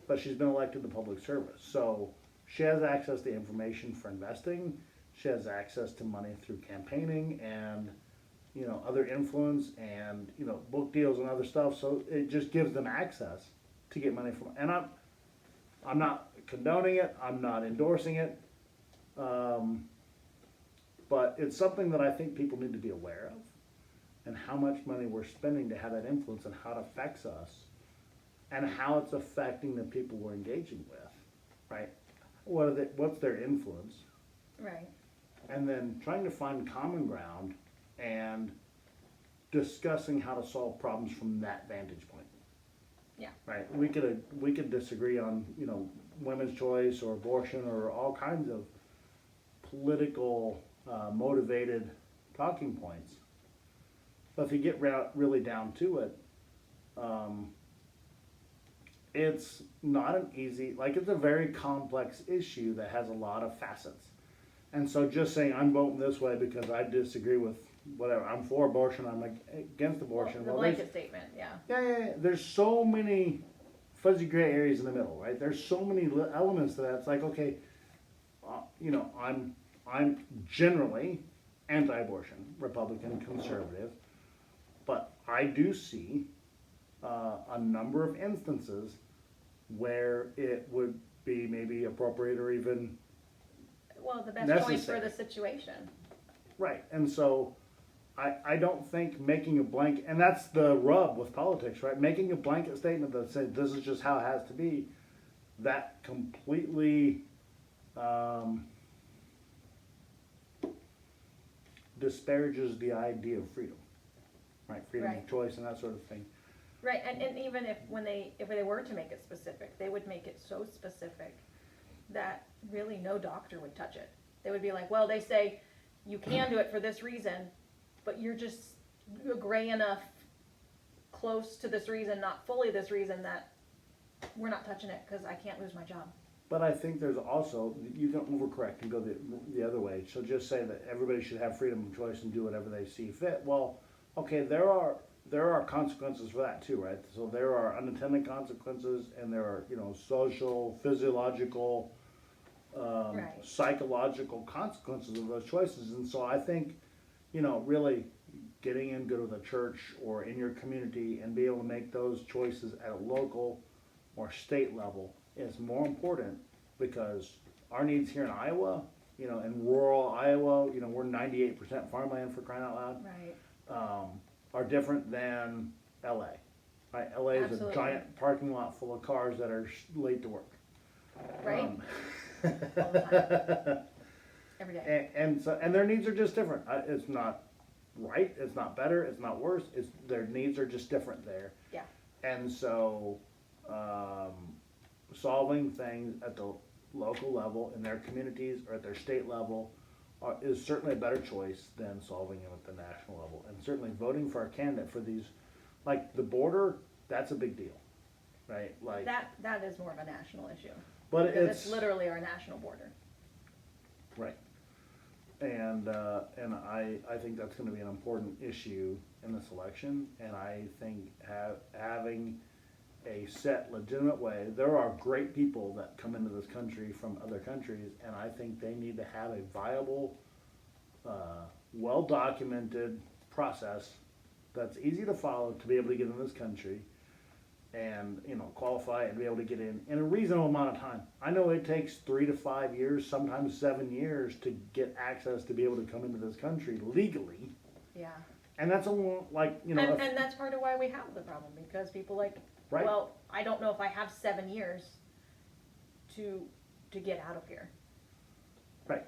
but she's been elected to public service, so she has access to information for investing. She has access to money through campaigning and other influence and book deals and other stuff. So it just gives them access to get money from. And I'm not condoning it. I'm not endorsing it. But it's something that I think people need to be aware of, and how much money we're spending to have that influence, and how it affects us, and how it's affecting the people we're engaging with, right? What's their influence? Right. And then trying to find common ground and discussing how to solve problems from that vantage point. Yeah. Right. We could disagree on women's choice or abortion or all kinds of political motivated talking points, but if you get really down to it, it's not an easy, it's a very complex issue that has a lot of facets. And so just saying I'm voting this way because I disagree with whatever, I'm for abortion, I'm against abortion. The blanket statement, yeah. Yeah. There's so many fuzzy gray areas in the middle, right? There's so many elements to that. It's like, okay, I'm generally anti-abortion, Republican, conservative, but I do see a number of instances where it would be maybe appropriate or even the best necessary. choice for the situation. Right, and so I don't think making a blanket, and that's the rub with politics, right? Making a blanket statement that says this is just how it has to be, that completely disparages the idea of freedom, right? Freedom of choice and that sort of thing. Right, and even if they were to make it specific, they would make it so specific that really no doctor would touch it. They would be like, well, they say you can do it for this reason, but you're gray enough close to this reason, not fully this reason, that we're not touching it because I can't lose my job. But I think there's also, you can overcorrect and go the other way. So just say that everybody should have freedom of choice and do whatever they see fit. Well, okay, there are consequences for that too, right? So there are unintended consequences, and there are social, physiological, psychological consequences of those choices. And so I think really getting in good with a church or in your community and be able to make those choices at a local or state level is more important, because our needs here in Iowa, in rural Iowa, we're 98% farmland, for crying out loud. Right. Are different than LA. Right? LA is Absolutely. a giant parking lot full of cars that are late to work. Right. All the time. Every day. And their needs are just different. It's not right. It's not better. It's not worse. Their needs are just different there. Yeah. And so, solving things at the local level in their communities or at their state level is certainly a better choice than solving it at the national level. And certainly voting for a candidate for these, like the border, that's a big deal, right? Like that is more of a national issue. But it's literally our national border. Right. And I think that's going to be an important issue in this election. And I think having a set, legitimate way. There are great people that come into this country from other countries, and I think they need to have a viable, well-documented process that's easy to follow to be able to get in this country and qualify and be able to get in a reasonable amount of time. I know it takes 3 to 5 years, sometimes 7 years, to get access to be able to come into this country legally. Yeah. And that's a like, you know, And that's part of why we have the problem, because people like, right? well, I don't know if I have 7 years to get out of here. Right.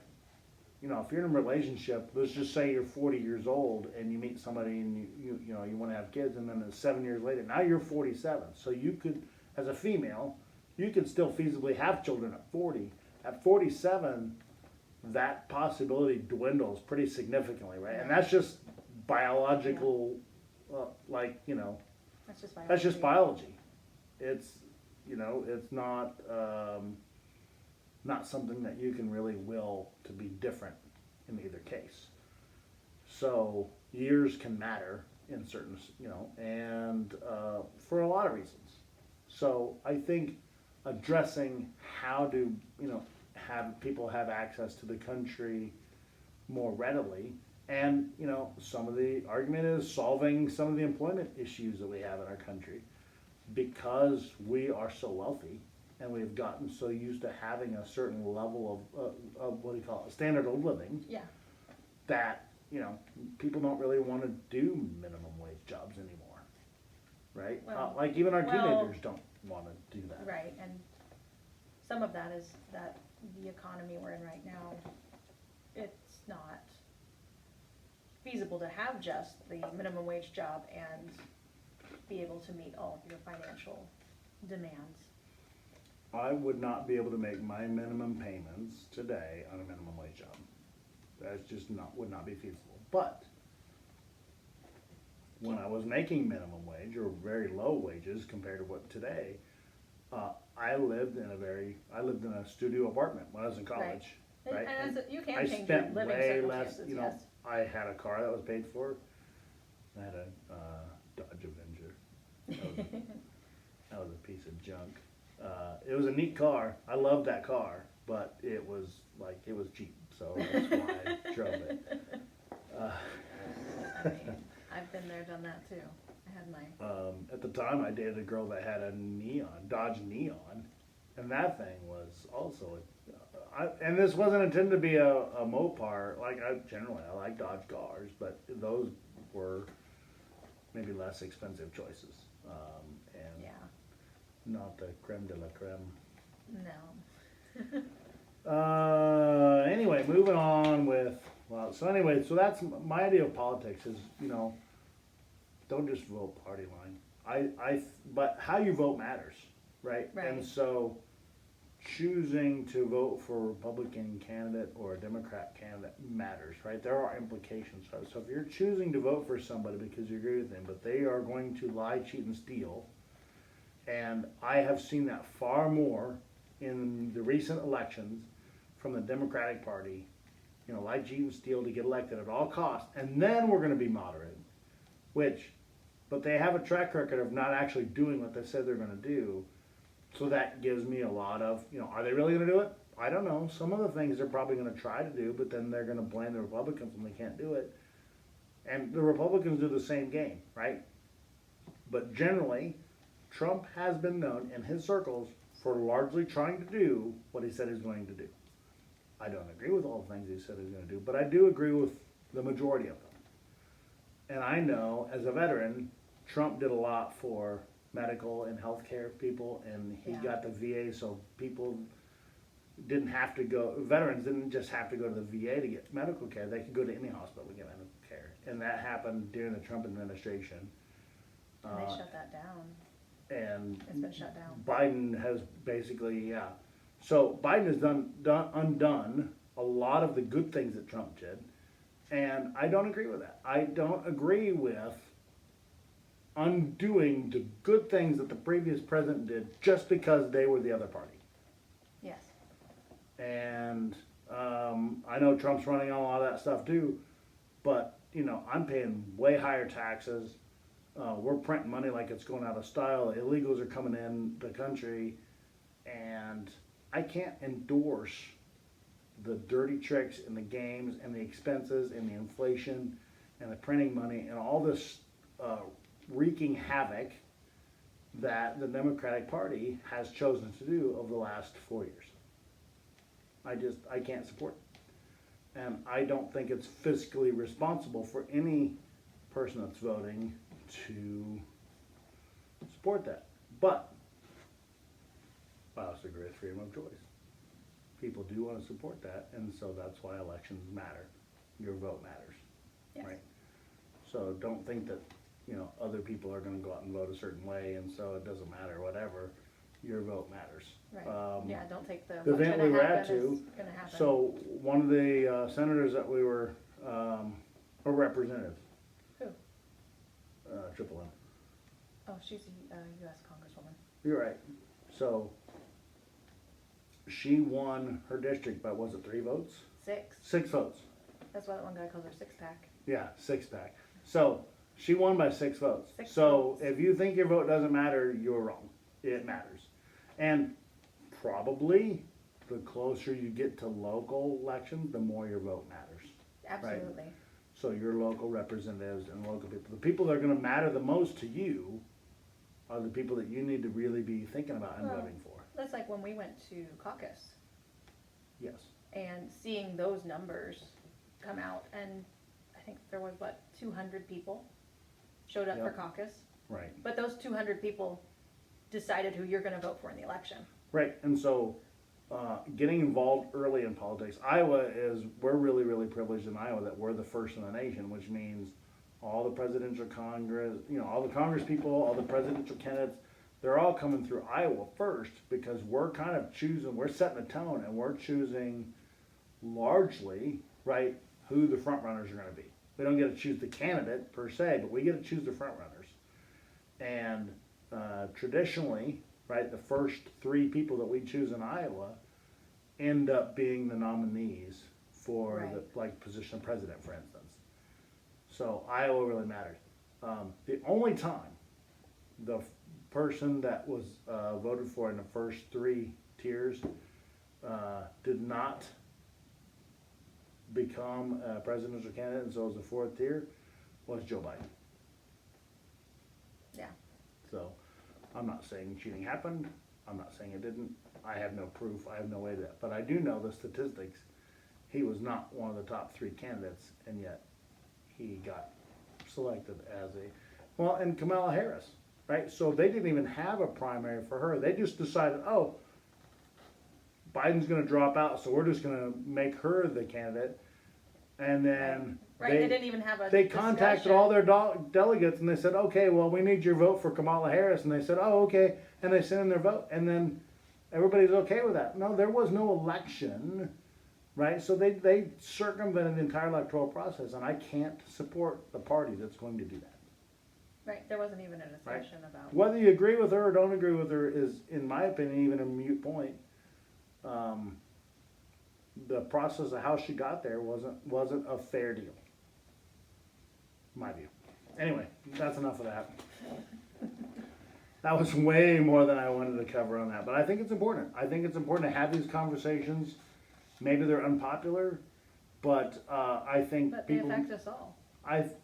You know, if you're in a relationship, let's just say you're 40 years old and you meet somebody and you know, you want to have kids, and then it's 7 years later, now you're 47. So you could, as a female, you could still feasibly have children at 40. At 47, that possibility dwindles pretty significantly, right? And that's just biological, like, you know, That's just biology. that's just biology. It's, you know, it's not something that you can really will to be different in either case. So years can matter in certain, you know, and for a lot of reasons. So I think addressing how to, you know, have people have access to the country more readily, and, you know, some of the argument is solving some of the employment issues that we have in our country, because we are so wealthy and we've gotten so used to having a certain level of what do you call it, a standard of living, Yeah. that, you know, people don't really want to do minimum wage jobs anymore, right? Well, Like even our well, teenagers don't want to do that. Right, and some of that is that the economy we're in right now, it's not feasible to have just the minimum wage job and be able to meet all of your financial demands. I would not be able to make my minimum payments today on a minimum wage job. That's just would not be feasible. But when I was making minimum wage or very low wages compared to what today, I lived in a studio apartment when I was in college. Right. And you can I change your spent living way less, circumstances, you know, yes. I had a car that was paid for. I had a Dodge Avenger. That was a piece of junk. It was a neat car. I loved that car, but it was cheap, so that's why I drove it. I've been there, done that too. I had my, At the time, I dated a girl that had a Dodge Neon, and that thing was also and this wasn't intended to be a Mopar. Like I like Dodge cars, but those were maybe less expensive choices, and yeah, not the creme de la creme. no. Anyway, moving on with, so that's my idea of politics is, you know, don't just vote party line. But how you vote matters, right? Right. And so choosing to vote for a Republican candidate or a Democrat candidate matters, right? There are implications. So if you're choosing to vote for somebody because you agree with them, but they are going to lie, cheat, and steal, and I have seen that far more in the recent elections from the Democratic Party, you know, lie, cheat, and steal to get elected at all costs, and then we're going to be moderate, but they have a track record of not actually doing what they said they're going to do. So that gives me a lot of, you know, are they really going to do it? I don't know. Some of the things they're probably going to try to do, but then they're going to blame the Republicans when they can't do it. And the Republicans do the same game, right? But generally, Trump has been known in his circles for largely trying to do what he said he's going to do. I don't agree with all the things he said he's going to do, but I do agree with the majority of them. And I know, as a veteran, Trump did a lot for medical and healthcare people, and he got the VA so people didn't have to go, veterans didn't just have to go to the VA to get medical care, they could go to any hospital to get medical care. And that happened during the Trump administration. And they shut that down. And It's been shut down. Biden has basically, So Biden has undone a lot of the good things that Trump did, and I don't agree with that. I don't agree with undoing the good things that the previous president did just because they were the other party. Yes. And I know Trump's running on a lot of that stuff too, but, you know, I'm paying way higher taxes. We're printing money like it's going out of style. Illegals are coming in the country, and I can't endorse the dirty tricks and the games and the expenses and the inflation and the printing money and all this wreaking havoc that the Democratic Party has chosen to do over the last 4 years. I can't support it. And I don't think it's fiscally responsible for any person that's voting to support that. But I also agree with freedom of choice. People do want to support that, and so that's why elections matter. Your vote matters, Yes. right? So don't think that, other people are gonna go out and vote a certain way, and so it doesn't matter, whatever. Your vote matters. Right. Yeah, don't take the the what's event gonna we were happen at too, is gonna happen. So one of the senators that we were, a representative. Who? Triple M. Oh, she's a U.S. Congresswoman. You're right. So she won her district by, was it 3 votes? 6. 6 votes. That's why that one guy calls her six pack. Yeah, 6-pack. So she won by 6 votes. 6 So votes. if you think your vote doesn't matter, you're wrong. It matters. And probably the closer you get to local elections, the more your vote matters. Absolutely. So your local representatives and local people, the people that are gonna matter the most to you are the people that you need to really be thinking about and Well, voting for. That's like when we went to caucus Yes. and seeing those numbers come out, and I think there was, 200 people showed up for Yep. caucus. Right. But those 200 people decided who you're gonna vote for in the election. Right, and so, getting involved early in politics, we're really, really privileged in Iowa that we're the first in the nation, which means all the presidential Congress, all the Congress people, all the presidential candidates, they're all coming through Iowa first, because we're kind of we're setting a tone, and we're choosing largely, right, who the front runners are gonna be. We don't get to choose the candidate per se, but we get to choose the front runners. And, traditionally, right, the first 3 people that we choose in Iowa end up being the nominees for the position of president, for instance. So Iowa really matters. The only time the person that was voted for in the first 3 tiers did not become a presidential candidate, and so was the 4th tier, was Joe Biden. Yeah. So, I'm not saying cheating happened, I'm not saying it didn't, I have no proof, I have no way to, but I do know the statistics. He was not one of the top 3 candidates, and yet he got selected as and Kamala Harris, right? So they didn't even have a primary for her, they just decided, oh, Biden's gonna drop out, so we're just gonna make her the candidate, and then Right, they didn't even have a they contacted discussion. all their delegates, and they said, okay, well, we need your vote for Kamala Harris, and they said, oh, okay, and they sent in their vote, and then everybody's okay with that. No, there was no election, right? So they circumvented the entire electoral process, and I can't support the party that's going to do that. Right, there wasn't even a discussion about. Whether you agree with her or don't agree with her is, in my opinion, even a moot point. The process of how she got there wasn't a fair deal. My view. Anyway, that's enough of that. That was way more than I wanted to cover on that, but I think it's important. I think it's important to have these conversations. Maybe they're unpopular, but I think But they people. affect us all.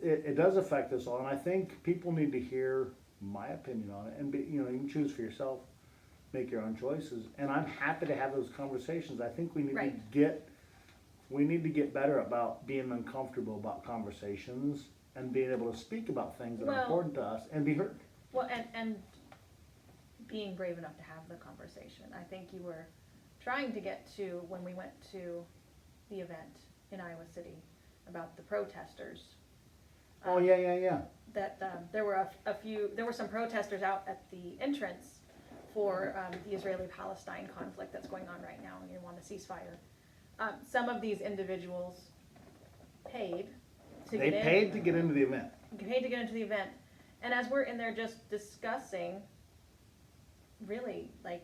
It does affect us all, and I think people need to hear my opinion on it, and you can choose for yourself, make your own choices, and I'm happy to have those conversations. I think we need Right. to get better about being uncomfortable about conversations and being able to speak about things that are Well- important to us and be heard. Well, and being brave enough to have the conversation. I think you were trying to get to when we went to the event in Iowa City about the protesters. Oh, yeah. That there were there were some protesters out at the entrance for the Israeli-Palestine conflict that's going on right now, and you want a ceasefire. Some of these individuals paid to They get in. paid to get into the event. Paid to get into the event. And as we're in there just discussing, really, like,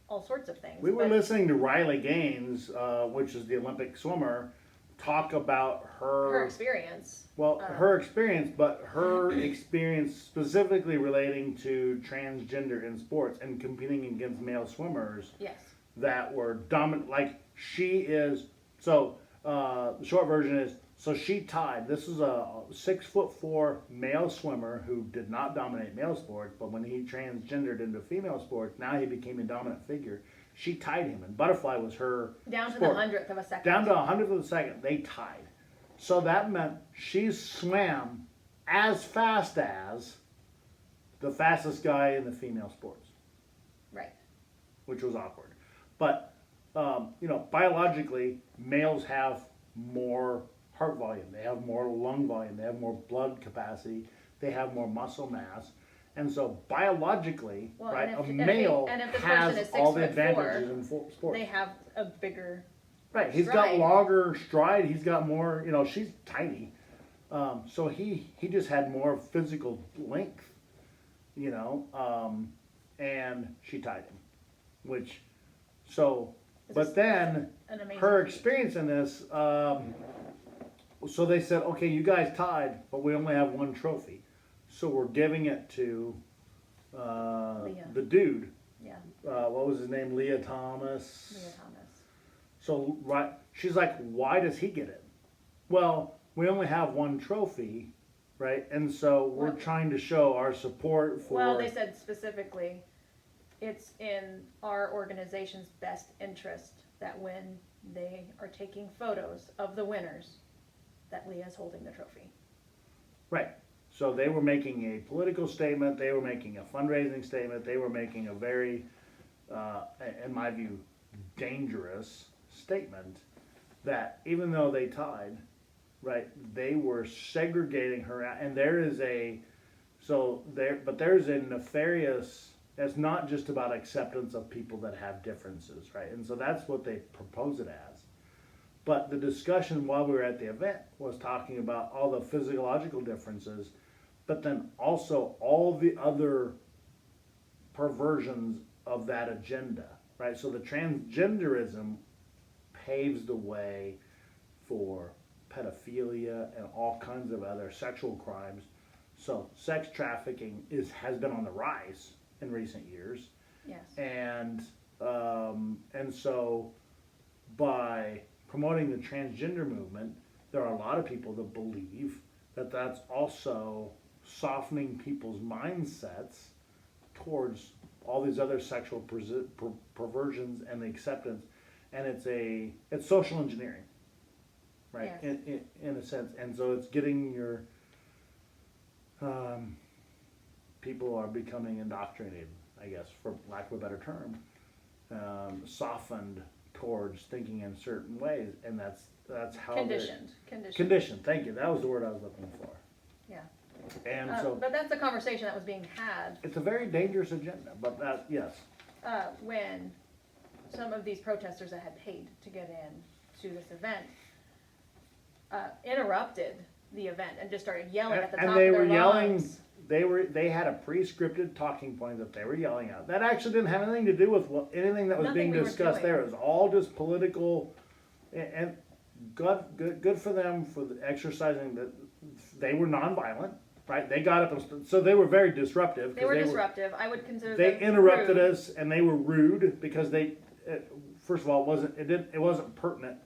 all sorts of things. We were but- listening to Riley Gaines, which is the Olympic swimmer, talk about her experience. her experience, but her experience specifically relating to transgender in sports and competing against male swimmers Yes. that were dominant. Like she is. So the short version is, so she tied. This is a 6'4" male swimmer who did not dominate male sports, but when he transgendered into female sports, now he became a dominant figure. She tied him, and butterfly was her Down to sport. the 100th of a second. Down to 100th of a second, they tied. So that meant she swam as fast as the fastest guy in the female sports, Right. which was awkward. But, biologically, males have more heart volume, they have more lung volume, they have more blood capacity, they have more muscle mass. And so biologically, Well, right, and a if- male and if this person has is all the 6'4", advantages in sports. They have a bigger, Right, he's got stride. longer stride. He's got more. She's tiny, so he just had more physical length. And she tied him, which so. It's But just then an amazing. her feat. experience in this, so they said, okay, you guys tied, but we only have one trophy, so we're giving it to Leah. the dude. Yeah, What was his name? Leah Thomas. Leah Thomas. So right, she's like, why does he get it? Well, we only have one trophy, right? And so we're Well- trying to show our support for. Well, they said specifically, it's in our organization's best interest that when they are taking photos of the winners, that Leah's holding the trophy. Right. So they were making a political statement. They were making a fundraising statement. They were making a very, in my view, dangerous statement that even though they tied, right, they were segregating her out. And there's a nefarious, it's not just about acceptance of people that have differences, right? And so that's what they propose it as. But the discussion while we were at the event was talking about all the physiological differences, but then also all the other perversions of that agenda, right? So the transgenderism paves the way for pedophilia and all kinds of other sexual crimes. So sex trafficking has been on the rise in recent years, Yes. and so by promoting the transgender movement, there are a lot of people that believe that that's also softening people's mindsets towards all these other sexual perversions and the acceptance, and it's social engineering, right? Yes. In a sense, and so it's getting your people are becoming indoctrinated, I guess, for lack of a better term, softened towards thinking in certain ways, and that's how Conditioned. Conditioned. Thank you. That was the word I was looking for. Yeah. And so But that's the conversation that was being had it's a very dangerous agenda. But that yes, when some of these protesters that had paid to get in to this event interrupted the event and just started yelling at the top and of they their were yelling. lungs. They had a pre-scripted talking point that they were yelling out. That actually didn't have anything to do with anything that was Nothing being we were discussed doing. there. It was all just political, and good for them for exercising that. They were nonviolent, right? They got up and so they were very disruptive. They were disruptive. I would consider They them interrupted rude. us, and they were rude because first of all, it wasn't pertinent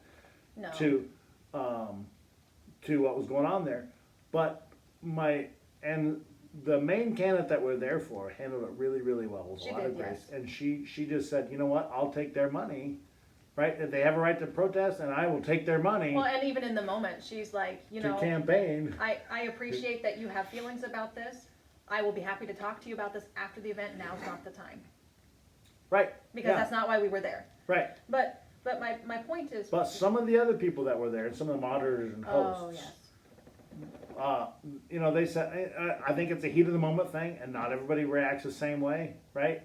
No. to what was going on there. But the main candidate that we're there for handled it really, really well with She a lot did, of grace. yes. And she just said, you know what, I'll take their money, right? If they have a right to protest, and I will take their money Well, and even in the moment, she's like, you to know, campaign. I appreciate that you have feelings about this. I will be happy to talk to you about this after the event. Now's not the time. Right. Because yeah, that's not why we were there. right. But my point is. But some of the other people that were there, and some of the moderators and hosts, Oh, yes. they said, I think it's a heat of the moment thing, and not everybody reacts the same way, right?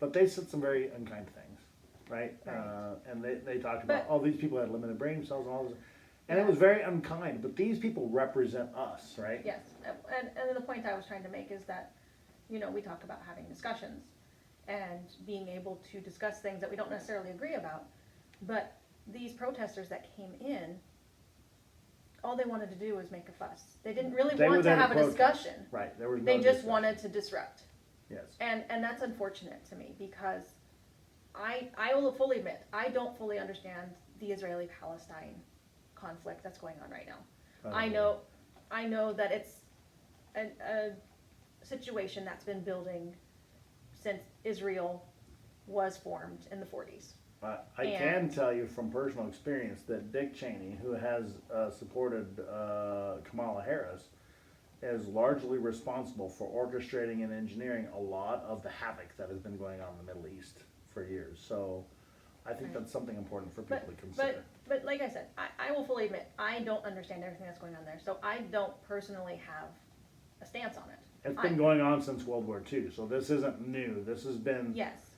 But they said some very unkind things, right? Right. And they talked about, But- these people had limited brain cells and all this. And it was very unkind, but these people represent us, right? Yes. And the point I was trying to make is that, we talk about having discussions and being able to discuss things that we don't necessarily agree about. But these protesters that came in, all they wanted to do was make a fuss. They didn't really They were want to there to have a protest. discussion. Right, there was no They just discussion. wanted to disrupt. Yes. And that's unfortunate to me because I will fully admit, I don't fully understand the Israeli-Palestine conflict that's going on right now. I know that it's a situation that's been building since Israel was formed in the 40s. I can tell you from personal experience that Dick Cheney, who has supported Kamala Harris, is largely responsible for orchestrating and engineering a lot of the havoc that has been going on in the Middle East for years. So I think Right. that's something important for people to consider. But like I said, I will fully admit, I don't understand everything that's going on there, so I don't personally have a stance on it. It's been going on since World War II, so this isn't new. This has been, Yes,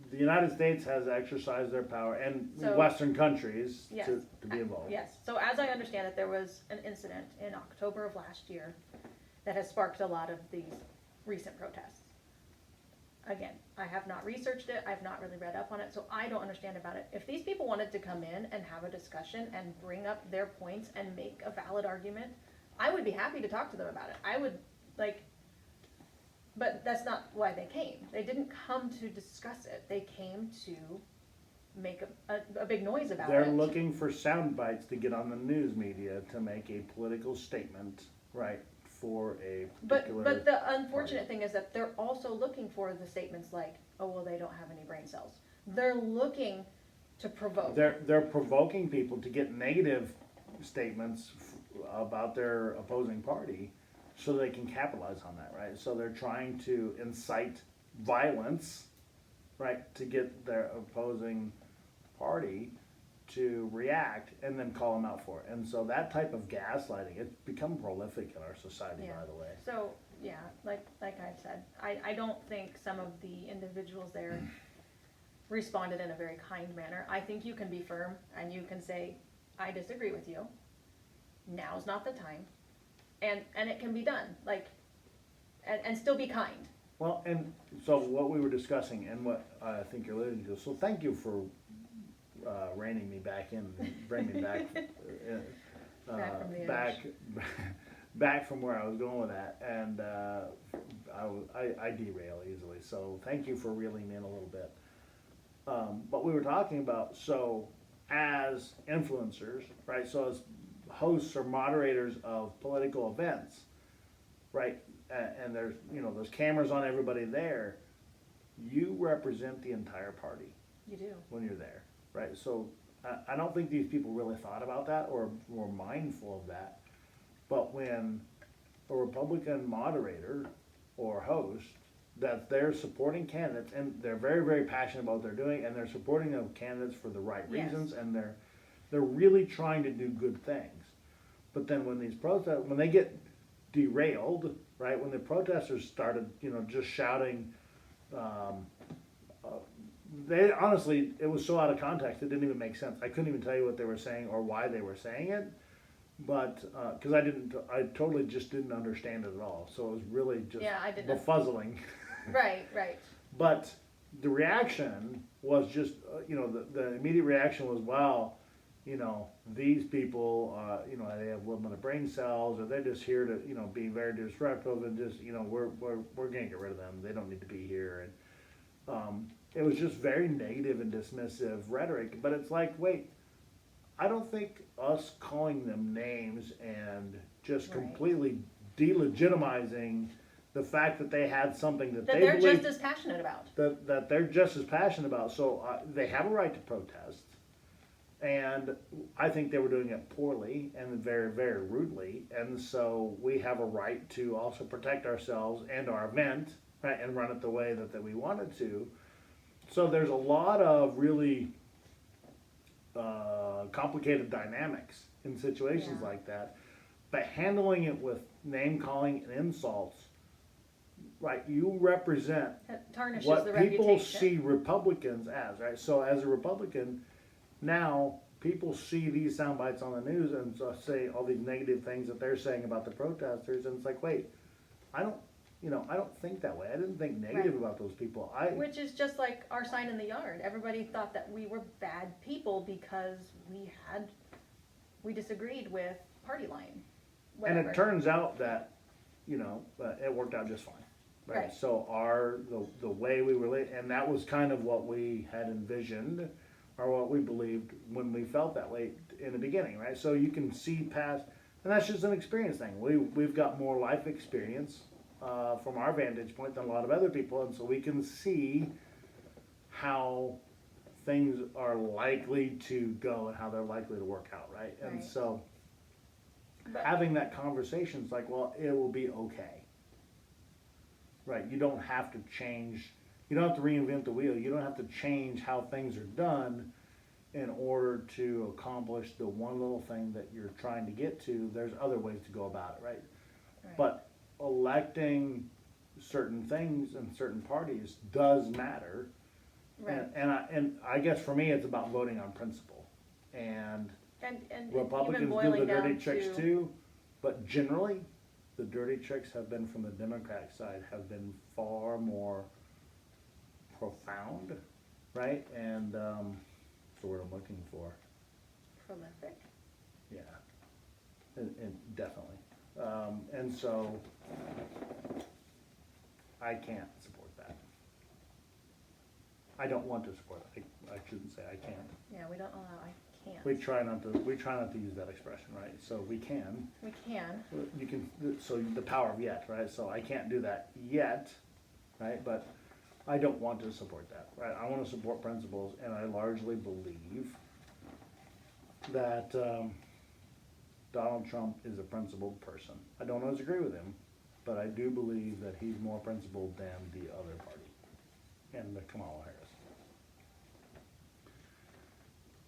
the United States has exercised their power, and So- Western countries Yes. to be involved. yes. So as I understand it, there was an incident in October of last year that has sparked a lot of these recent protests. Again, I have not researched it, I've not really read up on it, so I don't understand about it. If these people wanted to come in and have a discussion and bring up their points and make a valid argument, I would be happy to talk to them about it. I would, like, but that's not why they came. They didn't come to discuss it, they came to make a big noise about it. They're looking for sound bites to get on the news media to make a political statement, right, for a particular. But the unfortunate thing is that they're also looking for the statements like, oh, well, they don't have any brain cells. They're looking to provoke. They're provoking people to get negative statements about their opposing party so they can capitalize on that, right? So they're trying to incite violence, right, to get their opposing party to react and then call them out for it. And so that type of gaslighting, it's become prolific in our society, Yeah. by the way. So, yeah, like I've said, I don't think some of the individuals there responded in a very kind manner. I think you can be firm and you can say, I disagree with you. Now's not the time. And it can be done, like, and still be kind. Well, and so what we were discussing and what I think you're alluding to, so thank you for reining me back in, bring me back, Back from the edge. back from where I was going with that, and I derail easily. So thank you for reeling me in a little bit. But we were talking about, so as influencers, right? So as hosts or moderators of political events, right? And there's there's cameras on everybody there. You represent the entire party You do. when you're there, right? So I don't think these people really thought about that or were mindful of that. But when a Republican moderator or host that they're supporting candidates and they're very, very passionate about what they're doing and they're supporting the candidates for the right Yes. reasons and they're really trying to do good things. But then when these protests, when they get derailed, right, when the protesters started, just shouting, they honestly, it was so out of context, it didn't even make sense. I couldn't even tell you what they were saying or why they were saying it, but because I totally just didn't understand it at all. So it was really just Yeah, I didn't. befuzzling. Right. But the reaction was just, the immediate reaction was, wow, these people, they have limited brain cells, or they're just here to, be very disruptive and just, we're gonna get rid of them. They don't need to be here. And it was just very negative and dismissive rhetoric. But it's like, wait, I don't think us calling them names and just Right. completely delegitimizing the fact that they had something that That they they're believe just as passionate about. that they're just as passionate about. So they have a right to protest. And I think they were doing it poorly and very, very rudely. And so we have a right to also protect ourselves and our event, right, and run it the way that we wanted to. So there's a lot of really complicated dynamics in situations Yeah. like that. But handling it with name calling and insults, right, you represent It tarnishes what the people reputation. see Republicans as, right? So as a Republican, now people see these sound bites on the news and so say all these negative things that they're saying about the protesters, and it's like, wait, I don't think that way. I didn't think negative Right. about those people. Which is just like our sign in the yard. Everybody thought that we were bad people because we disagreed with party line. And Whatever. it turns out that, it worked out just fine. Right. Right. So the way we were, and that was kind of what we had envisioned, or what we believed when we felt that way in the beginning, right? So you can see past, and that's just an experience thing. We've got more life experience from our vantage point than a lot of other people, and so we can see how things are likely to go and how they're likely to work out, right? And Right. so But- having that conversation is like, well, it will be okay. Right? You don't have to change, you don't have to reinvent the wheel. You don't have to change how things are done in order to accomplish the one little thing that you're trying to get to. There's other ways to go about it, right? Right. But electing certain things and certain parties does matter. Right. And I guess for me, it's about voting on principle. And And even Republicans do boiling the dirty down tricks to, too, but generally, the dirty tricks have been from the Democratic side, have been far more profound, right? And, that's the word I'm looking for, prolific. yeah, and definitely. And so, I can't support that. I don't want to support it, I shouldn't say I can't. Yeah, we don't allow, I can't. We try not to use that expression, right? So we can. We can, You can, so the power of yet, right? So I can't do that yet, right? But I don't want to support that, right? I want to support principles, and I largely believe that Donald Trump is a principled person. I don't always agree with him, but I do believe that he's more principled than the other party, and the Kamala Harris.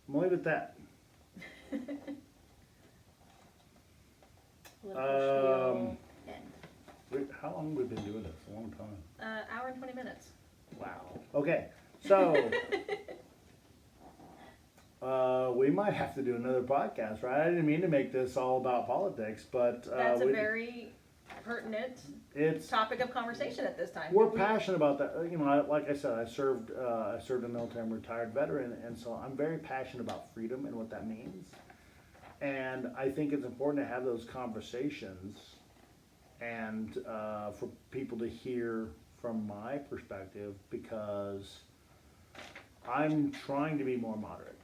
I'm gonna leave it at that. political spiel, Um, end. How long have we been doing this? A long time. Hour and 20 minutes. Wow. Okay, so we might have to do another podcast, right? I didn't mean to make this all about politics, but That's a very pertinent it's topic of conversation at this time. we're passionate about that. You know, like I said, I served in the military. I'm a retired veteran, and so I'm very passionate about freedom and what that means. And I think it's important to have those conversations, and for people to hear from my perspective, because I'm trying to be more moderate,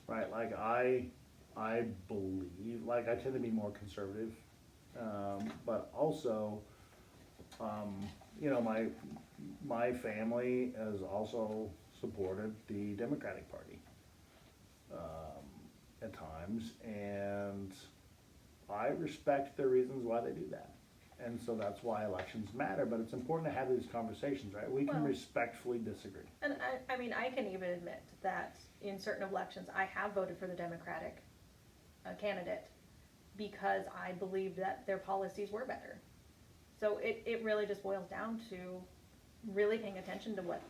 right? Like I believe, like I tend to be more conservative, but also, you know, my family has also supported the Democratic Party at times, and I respect their reasons why they do that. And so that's why elections matter, but it's important to have these conversations, right? We can Well- respectfully disagree. And I mean, I can even admit that in certain elections, I have voted for the Democratic candidate because I believed that their policies were better. So it really just boils down to really paying attention to what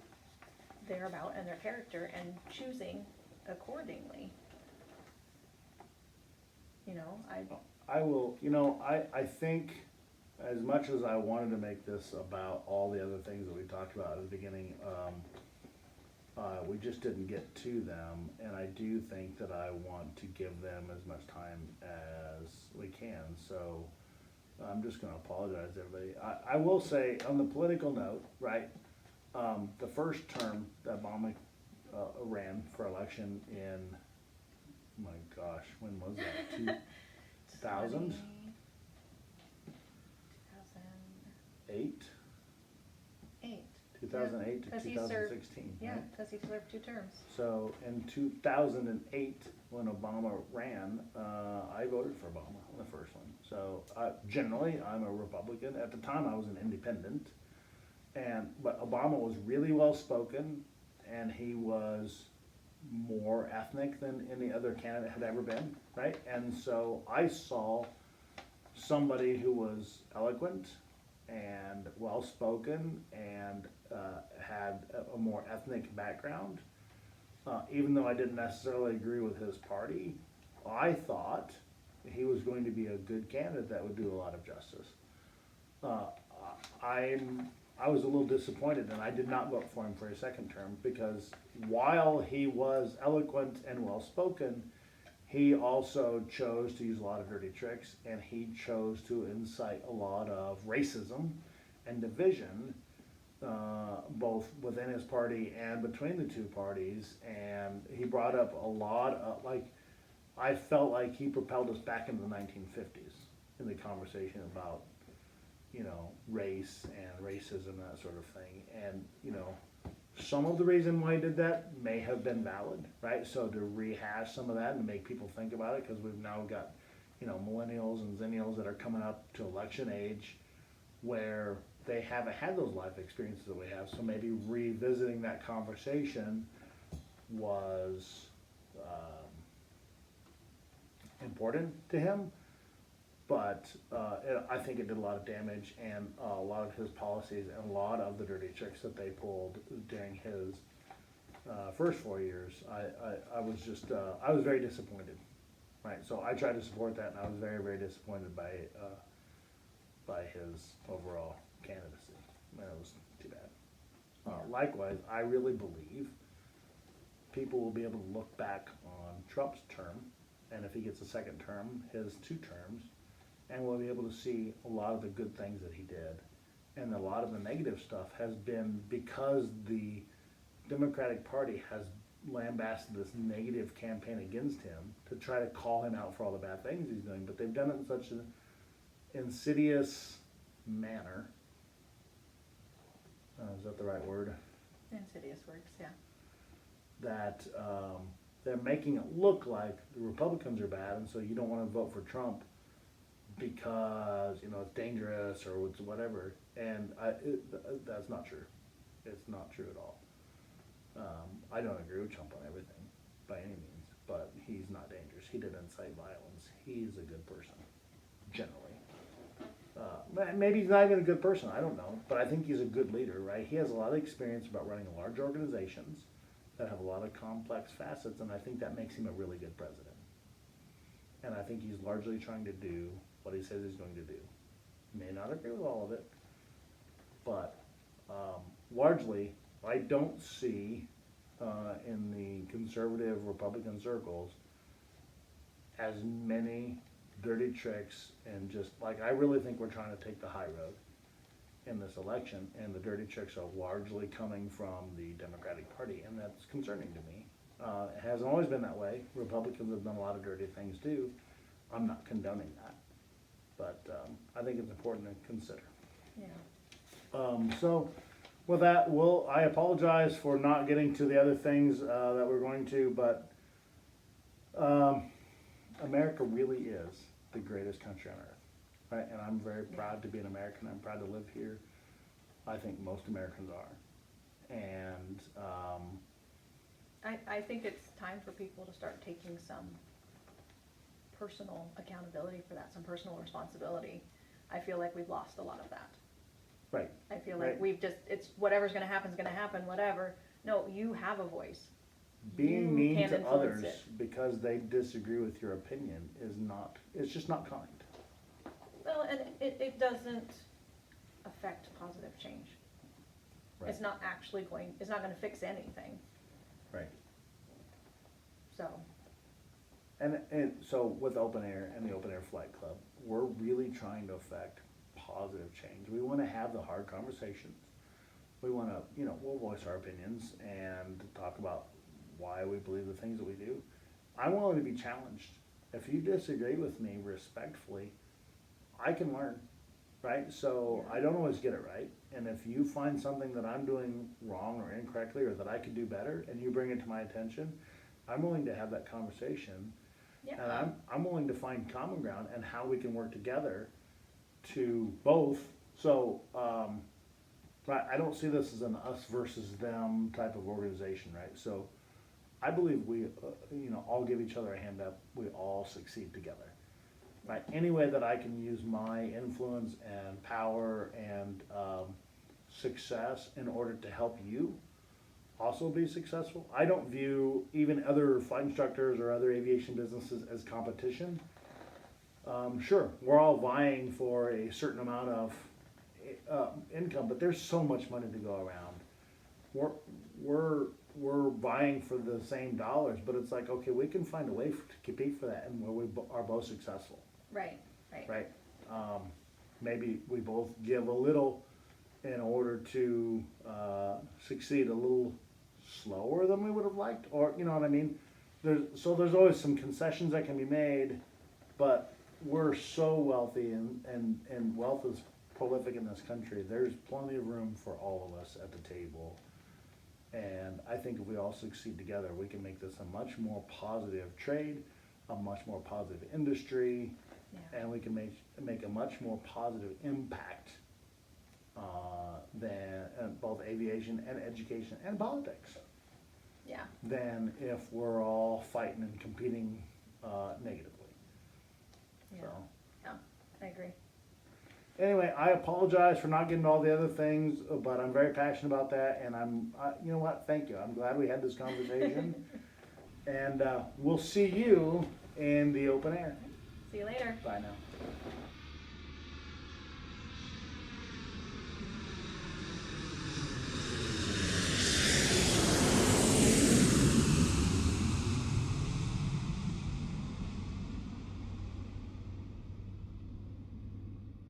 they're about and their character and choosing accordingly. You know, I will, you know, I think as much as I wanted to make this about all the other things that we talked about at the beginning, we just didn't get to them, and I do think that I want to give them as much time as we can, so I'm just gonna apologize to everybody. I will say, on the political note, right, the first term that Obama ran for election in, my gosh, when was that? 2000? 2008. 2008 to Because he 2016, Yeah, right? because he served 2 terms. So in 2008, when Obama ran, I voted for Obama on the first one. So generally, I'm a Republican. At the time, I was an independent, but Obama was really well spoken, and he was more ethnic than any other candidate had ever been, right? And so I saw somebody who was eloquent and well spoken and had a more ethnic background. Even though I didn't necessarily agree with his party, I thought he was going to be a good candidate that would do a lot of justice. I was a little disappointed, and I did not vote for him for a second term, because while he was eloquent and well spoken, he also chose to use a lot of dirty tricks, and he chose to incite a lot of racism and division, both within his party and between the two parties. And he brought up a lot of, I felt like he propelled us back into the 1950s in the conversation about, you know, race and racism, that sort of thing. And, you know, some of the reason why he did that may have been valid, right? So to rehash some of that and make people think about it, because we've now got, millennials and zennials that are coming up to election age where they haven't had those life experiences that we have. So maybe revisiting that conversation was important to him. But I think it did a lot of damage, and a lot of his policies and a lot of the dirty tricks that they pulled during his first 4 years, I was very disappointed, right? So I tried to support that, and I was very, very disappointed by his overall candidacy. It was too bad. Likewise, I really believe people will be able to look back on Trump's term, and if he gets a second term, his 2 terms, and we'll be able to see a lot of the good things that he did. And a lot of the negative stuff has been because the Democratic Party has lambasted this negative campaign against him to try to call him out for all the bad things he's doing. But they've done it in such an insidious manner. Is that the right word? Insidious works, yeah. That they're making it look like the Republicans are bad, and so you don't want to vote for Trump because it's dangerous or it's whatever, and that's not true. It's not true at all. I don't agree with Trump on everything by any means, but he's not dangerous. He didn't incite violence. He's a good person, generally. Maybe he's not even a good person. I don't know, but I think he's a good leader, right? He has a lot of experience about running large organizations that have a lot of complex facets, and I think that makes him a really good president. And I think he's largely trying to do what he says he's going to do. May not agree with all of it, but largely, I don't see in the conservative Republican circles as many dirty tricks, and just like, I really think we're trying to take the high road in this election, and the dirty tricks are largely coming from the Democratic Party, and that's concerning to me. It hasn't always been that way. Republicans have done a lot of dirty things too. I'm not condoning that, but I think it's important to consider. Yeah. So with that, I apologize for not getting to the other things that we're going to, but America really is the greatest country on earth, right? And I'm very proud to be an American. I'm proud to live here. I think most Americans are. And I think it's time for people to start taking some personal accountability for that, some personal responsibility. I feel like we've lost a lot of that. right, I feel like Right. we've just, it's whatever's gonna happen is gonna happen, whatever. No, you have a voice. being You mean can to influence others it. because they disagree with your opinion it's just not kind. Well, and it doesn't affect positive change. Right. It's not actually it's not gonna fix anything, Right. so. And so with Open Air and the Open Air Flight Club, we're really trying to affect positive change. We want to have the hard conversations. We want to, we'll voice our opinions and talk about why we believe the things that we do. I'm willing to be challenged. If you disagree with me respectfully, I can learn, right? So I don't always get it right. And if you find something that I'm doing wrong or incorrectly or that I could do better and you bring it to my attention, I'm willing to have that conversation. Yeah. And I'm willing to find common ground and how we can work together to both. So, right, I don't see this as an us versus them type of organization, right? So I believe we, all give each other a hand up. We all succeed together, right? Any way that I can use my influence and power and success in order to help you also be successful. I don't view even other flight instructors or other aviation businesses as competition. Sure, we're all vying for a certain amount of income, but there's so much money to go around. We're vying for the same dollars, but it's like, okay, we can find a way to compete for that, and where we are both successful, Right. right? Maybe we both give a little in order to succeed a little slower than we would have liked, or you know what I mean? There's always some concessions that can be made, but we're so wealthy and wealth is prolific in this country. There's plenty of room for all of us at the table And I think if we all succeed together, we can make this a much more positive trade, a much more positive industry, Yeah. and we can make a much more positive impact than both aviation and education and politics Yeah. than if we're all fighting and competing negatively. Yeah. So Yeah. I agree. anyway, I apologize for not getting to all the other things, but I'm very passionate about that, and you know what? Thank you. I'm glad we had this conversation, and we'll see you in the open air. See you later. Bye now.